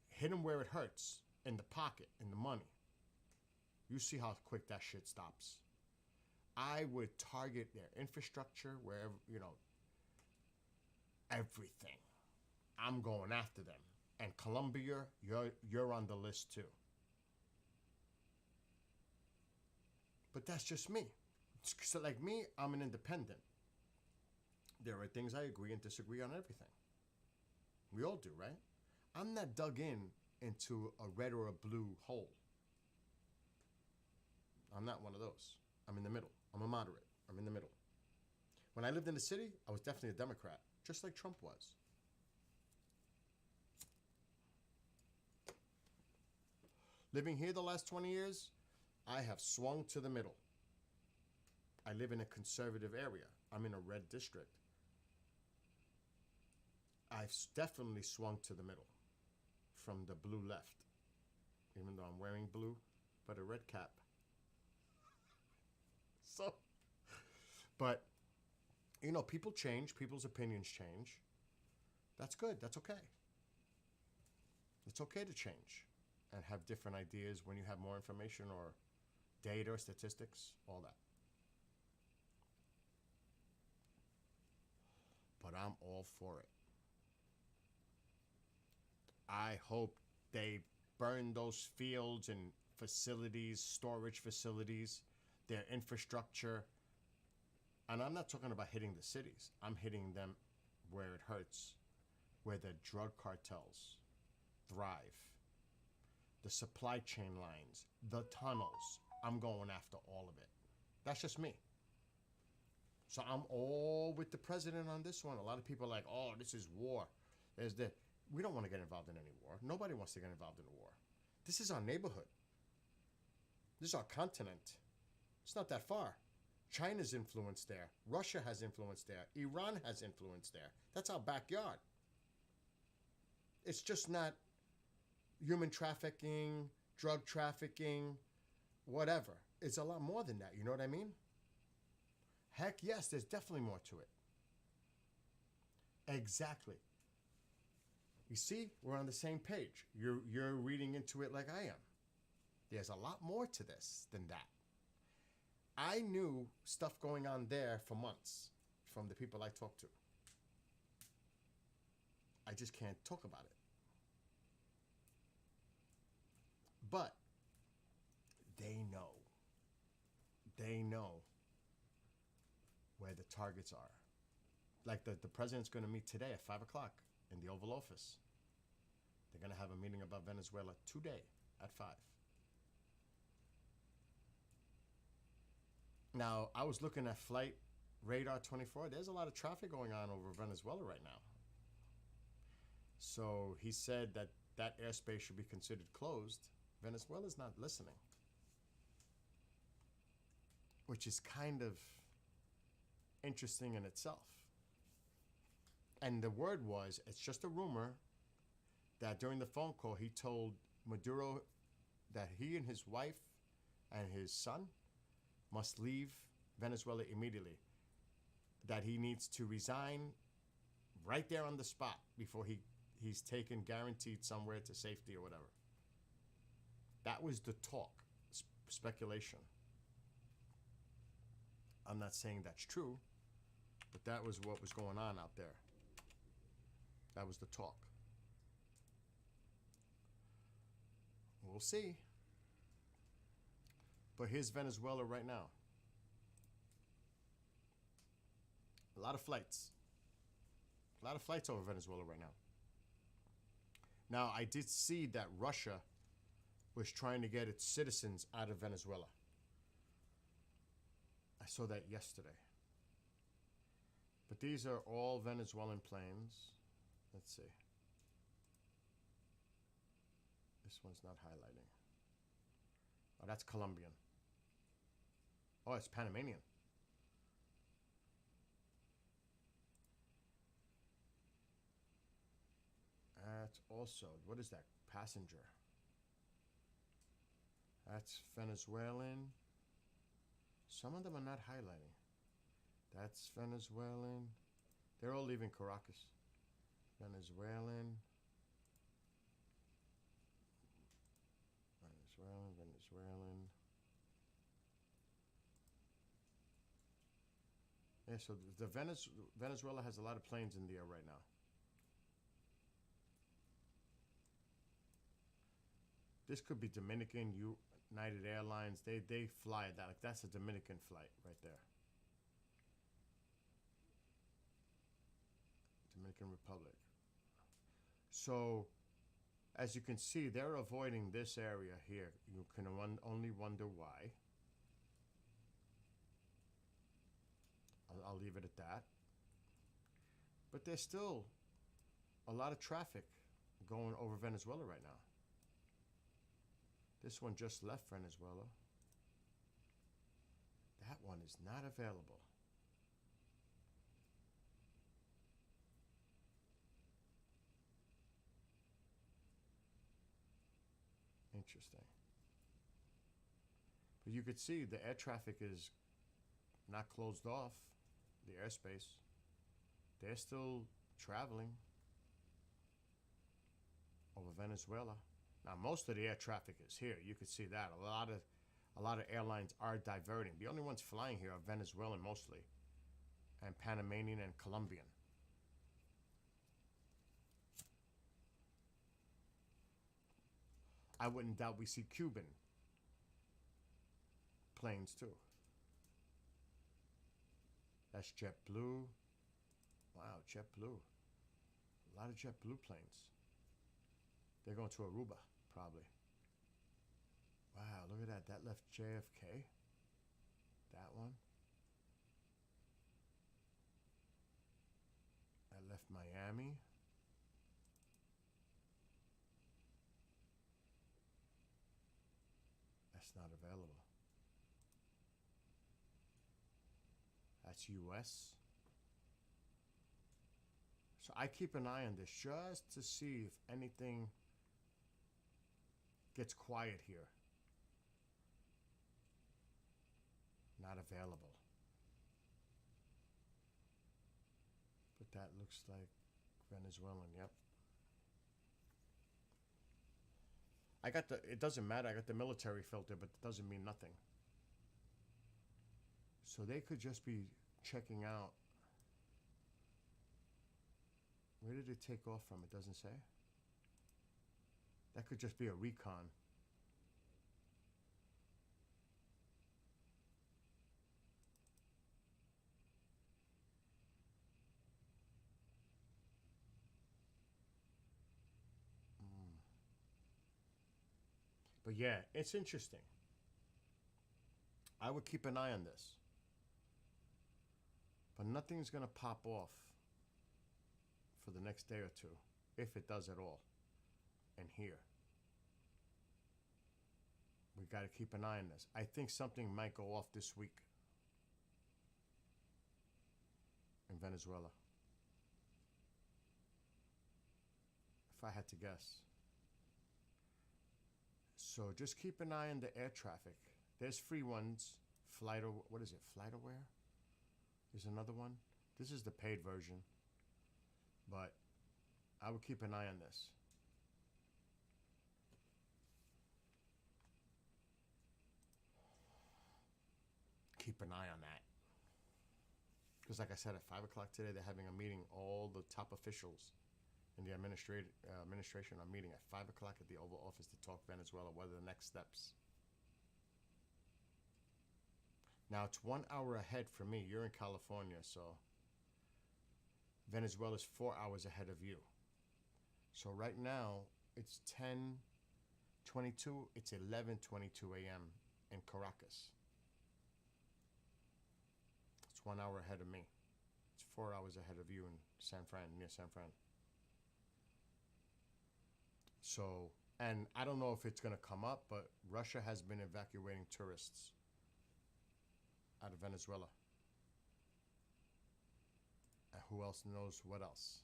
Hit them where it hurts, in the pocket, in the money. You see how quick that shit stops. I would target their infrastructure, wherever, everything. I'm going after them. And Colombia, you're on the list too. But that's just me. So like me, I'm an independent. There are things I agree and disagree on everything. We all do, right? I'm not dug into a red or a blue hole. I'm not one of those. I'm in the middle. I'm a moderate. I'm in the middle. When I lived in the city, I was definitely a Democrat, just like Trump was. Living here the last 20 years, I have swung to the middle. I live in a conservative area. I'm in a red district. I've definitely swung to the middle from the blue left, even though I'm wearing blue, but a red cap. So, but, people change. People's opinions change. That's good. That's okay. It's okay to change and have different ideas when you have more information or data or statistics, all that. But I'm all for it. I hope they burn those fields and facilities, storage facilities, their infrastructure. And I'm not talking about hitting the cities. I'm hitting them where it hurts, where the drug cartels thrive, the supply chain lines, the tunnels. I'm going after all of it. That's just me. So I'm all with the president on this one. A lot of people are like, oh, this is war. We don't want to get involved in any war. Nobody wants to get involved in a war. This is our neighborhood. This is our continent. It's not that far. China's influence there. Russia has influence there. Iran has influence there. That's our backyard. It's just not human trafficking, drug trafficking, whatever. It's a lot more than that. You know what I mean? Heck yes, there's definitely more to it. Exactly. You see, we're on the same page. You're reading into it like I am. There's a lot more to this than that. I knew stuff going on there for months from the people I talked to. I just can't talk about it. But they know. They know where the targets are. Like the president's going to meet today at 5 o'clock in the Oval Office. They're going to have a meeting about Venezuela today at 5. Now, I was looking at Flight Radar 24. There's a lot of traffic going on over Venezuela right now. So he said that that airspace should be considered closed. Venezuela's not listening, which is kind of interesting in itself. And the word was, it's just a rumor, that during the phone call he told Maduro that he and his wife and his son must leave Venezuela immediately, that he needs to resign right there on the spot before he's taken guaranteed somewhere to safety or whatever. That was the talk, speculation. I'm not saying that's true, but that was what was going on out there. That was the talk. We'll see. But here's Venezuela right now. A lot of flights. A lot of flights over Venezuela right now. Now, I did see that Russia was trying to get its citizens out of Venezuela. I saw that yesterday. But these are all Venezuelan planes. Let's see. This one's not highlighting. Oh, that's Colombian. Oh, it's Panamanian. That's also, what is that? Passenger. That's Venezuelan. Some of them are not highlighting. That's Venezuelan. They're all leaving Caracas. Venezuelan. Venezuelan. Yeah, so the Venezuela has a lot of planes in the air right now. This could be Dominican, United Airlines. They fly that. Like, that's a Dominican flight right there. Dominican Republic. So, as you can see, they're avoiding this area here. You can only wonder why. I'll leave it at that. But there's still a lot of traffic going over Venezuela right now. This one just left Venezuela. That one is not available. Interesting. But you could see the air traffic is not closed off, the airspace. They're still traveling over Venezuela. Now, most of the air traffic is here. You could see that. A lot of airlines are diverting. The only ones flying here are Venezuelan mostly, and Panamanian and Colombian. I wouldn't doubt we see Cuban planes too. That's JetBlue. Wow, JetBlue. A lot of JetBlue planes. They're going to Aruba, probably. Wow, look at that. That left JFK. That one. That left Miami. That's not available. That's US. So I keep an eye on this just to see if anything gets quiet here. Not available. But that looks like Venezuelan, yep. It doesn't matter, I got the military filter, but it doesn't mean nothing. So they could just be checking out. Where did it take off from? It doesn't say. That could just be a recon. But yeah, it's interesting. I would keep an eye on this. But nothing's going to pop off for the next day or two, if it does at all. And here, we got to keep an eye on this. I think something might go off this week in Venezuela. If I had to guess. So just keep an eye on the air traffic. There's free ones. What is it? FlightAware? There's another one. This is the paid version. But I would keep an eye on this. Keep an eye on that. Because like I said, at 5 o'clock today, they're having a meeting. All the top officials in the administration are meeting at 5 o'clock at the Oval Office to talk Venezuela. What are the next steps? Now, it's 1 hour ahead for me. You're in California, so Venezuela's 4 hours ahead of you. So right now, it's 10:22. It's 11:22 a.m. in Caracas. It's 1 hour ahead of me. It's 4 hours ahead of you in San Fran, near San Fran. So, and I don't know if it's going to come up, but Russia has been evacuating tourists out of Venezuela. And who else knows what else?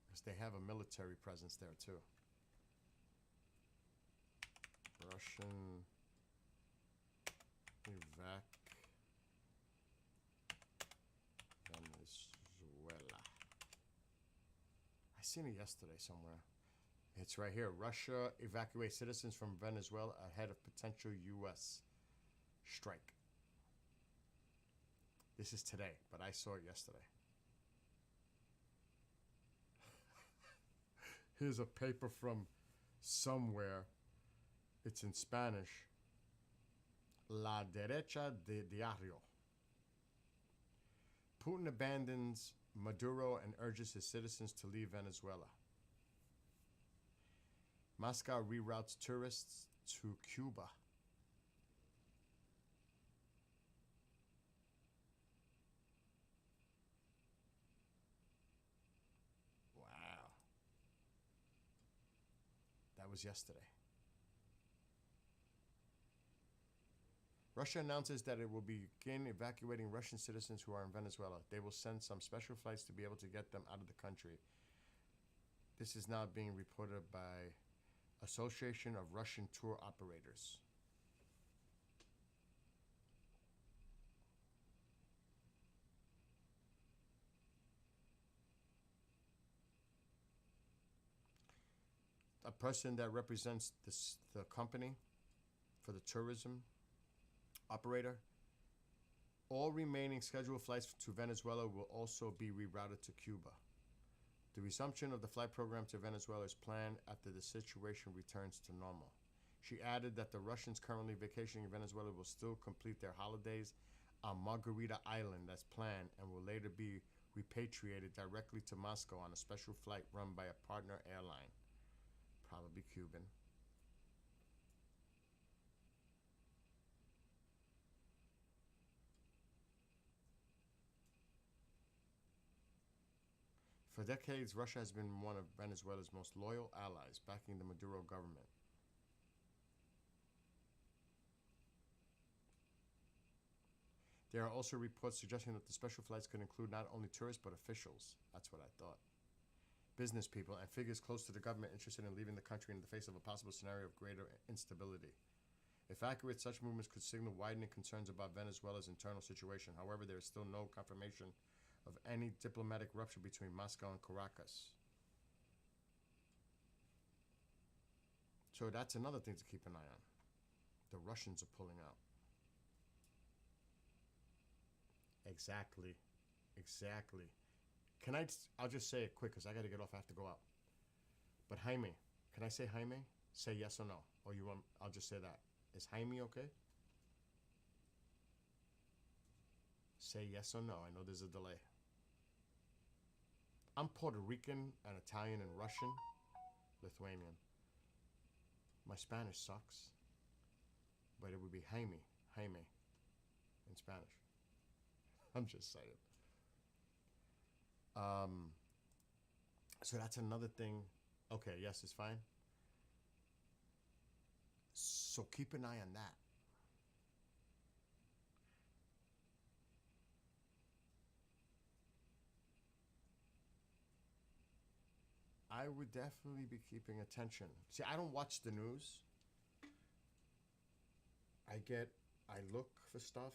Because they have a military presence there too. Russian Venezuela. I seen it yesterday somewhere. It's right here. Russia evacuates citizens from Venezuela ahead of potential U.S. strike. This is today, but I saw it yesterday. Here's a paper from somewhere. It's in Spanish. La Derecha de Diario. Putin abandons Maduro and urges his citizens to leave Venezuela. Moscow reroutes tourists to Cuba. Wow. That was yesterday. Russia announces that it will begin evacuating Russian citizens who are in Venezuela. They will send some special flights to be able to get them out of the country. This is now being reported by Association of Russian Tour Operators. A person that represents the company for the tourism operator. All remaining scheduled flights to Venezuela will also be rerouted to Cuba. The resumption of the flight program to Venezuela is planned after the situation returns to normal. She added that the Russians currently vacationing in Venezuela will still complete their holidays on Margarita Island as planned and will later be repatriated directly to Moscow on a special flight run by a partner airline, probably Cuban. For decades, Russia has been one of Venezuela's most loyal allies, backing the Maduro government. There are also reports suggesting that the special flights could include not only tourists but officials. That's what I thought. Business people and figures close to the government interested in leaving the country in the face of a possible scenario of greater instability. If accurate, such movements could signal widening concerns about Venezuela's internal situation. However, there is still no confirmation of any diplomatic rupture between Moscow and Caracas. So that's another thing to keep an eye on. The Russians are pulling out. Exactly. I'll just say it quick because I got to get off. I have to go out. But Jaime, can I say Jaime? Say yes or no. Or you want, I'll just say that. Is Jaime okay? Say yes or no. I know there's a delay. I'm Puerto Rican and Italian and Russian, Lithuanian. My Spanish sucks, but it would be Jaime in Spanish. I'm just saying. So that's another thing. Okay, yes, it's fine. So keep an eye on that. I would definitely be keeping attention. See, I don't watch the news. I look for stuff.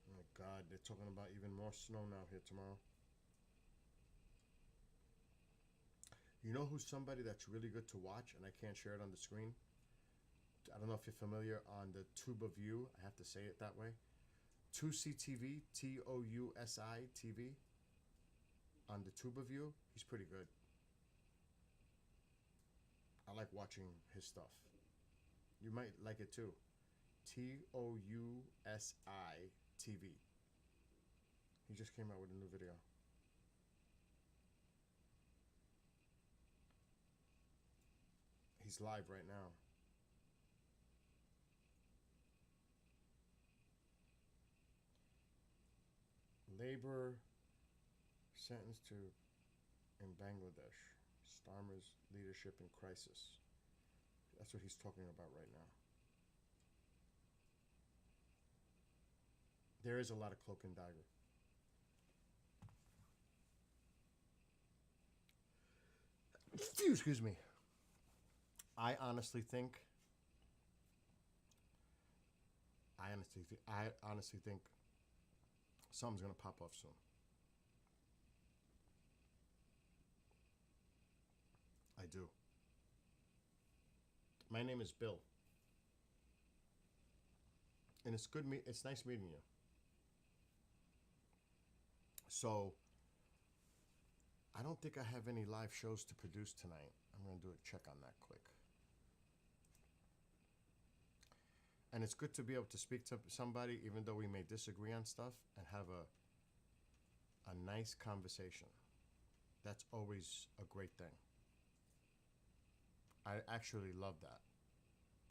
Oh my God, they're talking about even more snow now here tomorrow. You know who's somebody that's really good to watch, and I can't share it on the screen? I don't know if you're familiar on the Tuba View. I have to say it that way. Tousi TV, Tousi TV. On the Tuba View, he's pretty good. I like watching his stuff. You might like it too. Tousi TV. He just came out with a new video. He's live right now. Labor sentenced to in Bangladesh. Starmer's leadership in crisis. That's what he's talking about right now. There is a lot of cloak and dagger. Excuse me. I honestly think something's gonna pop off soon. I do. My name is Bill, and it's nice meeting you. So, I don't think I have any live shows to produce tonight. I'm gonna do a check on that quick. And it's good to be able to speak to somebody, even though we may disagree on stuff, and have a nice conversation. That's always a great thing. I actually love that.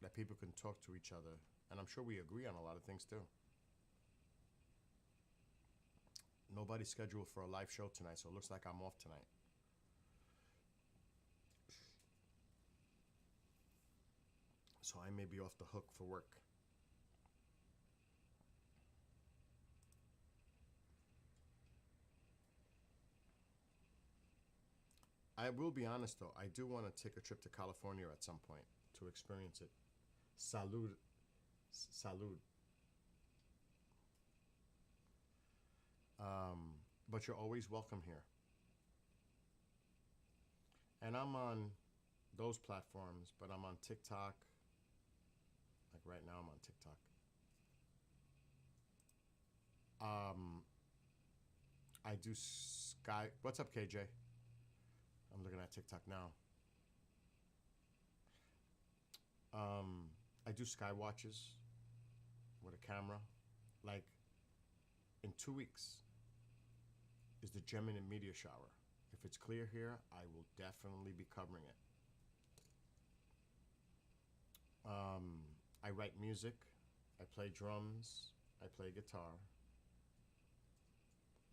That people can talk to each other. And I'm sure we agree on a lot of things too. Nobody's scheduled for a live show tonight, so it looks like I'm off tonight. So I may be off the hook for work. I will be honest though, I do want to take a trip to California at some point to experience it. Salud. Salud. But you're always welcome here. And I'm on those platforms, but I'm on TikTok. Like right now I'm on TikTok. I do Sky. What's up, KJ? I'm looking at TikTok now. I do sky watches with a camera. Like in 2 weeks is the Gemini meteor shower. If it's clear here, I will definitely be covering it. I write music. I play drums. I play guitar.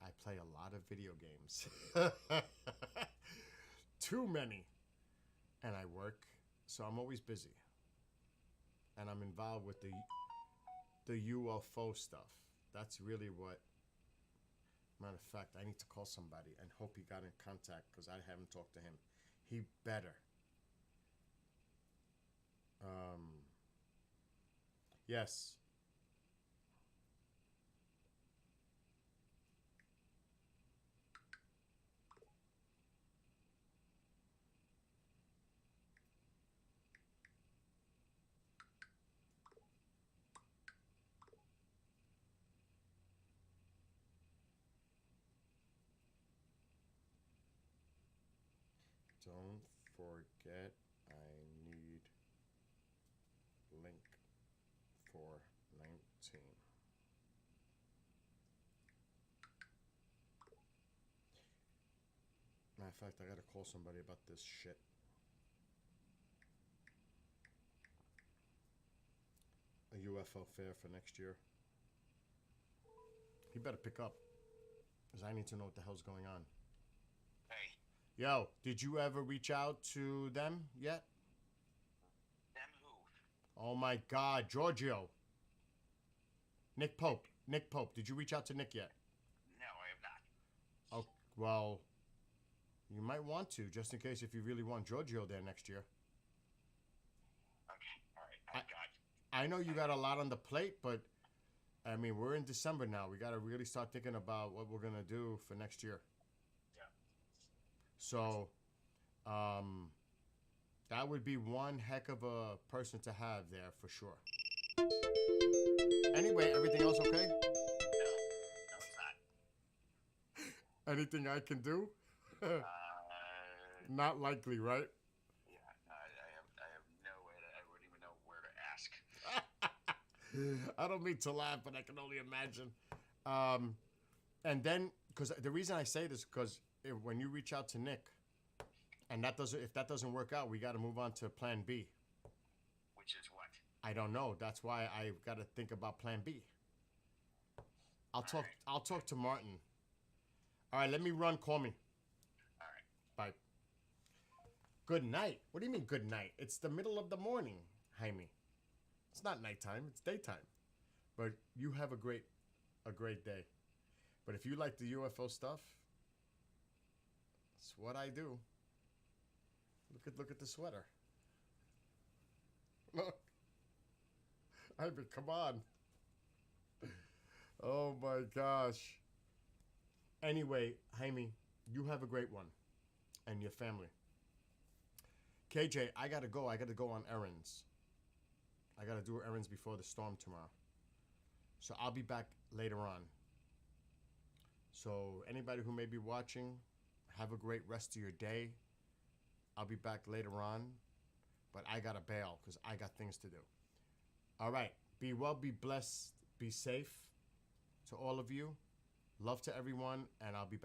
I play a lot of video games. Too many. And I work, so I'm always busy. And I'm involved with the UFO stuff. That's really what, matter of fact, I need to call somebody and hope he got in contact because I haven't talked to him. He better. Yes. Don't forget of fact, I gotta call somebody about this shit. A UFO fair for next year. He better pick up, because I need to know what the hell's going on. Hey, Yo, did you ever reach out to them yet? them who? Oh my God, Giorgio. Nick Pope. Nick Pope. Did you reach out to Nick yet? No, I have not. Oh, well, you might want to, just in case if you really want Giorgio there next year. Okay, alright, I got you. I know you got a lot on the plate, but I mean, we're in December now. We got to really start thinking about what we're going to do for next year. Yeah. So, that would be one heck of a person to have there for sure. Anyway, everything else okay? No, it's not. Anything I can do? Uh, Not likely, right? yeah, I have no way to, I wouldn't even know where to ask. I don't mean to laugh, but I can only imagine. And then, because the reason I say this, because when you reach out to Nick, and if that doesn't work out, we got to move on to Plan B. Which is what? I don't know. That's why I got to think about Plan B. I'll talk to Martin. All right, let me run. Call me. Alright. Bye. Good night. What do you mean good night? It's the middle of the morning, Jaime. It's not nighttime. It's daytime. But you have a great day. But if you like the UFO stuff, it's what I do. Look at the sweater. Look. I mean, come on. Oh my gosh. Anyway, Jaime, you have a great one. And your family. KJ, I gotta go. I gotta go on errands. I gotta do errands before the storm tomorrow. So I'll be back later on. So anybody who may be watching, have a great rest of your day. I'll be back later on. But I gotta bail because I got things to do. All right. Be well, be blessed, be safe to all of you. Love to everyone, and I'll be back.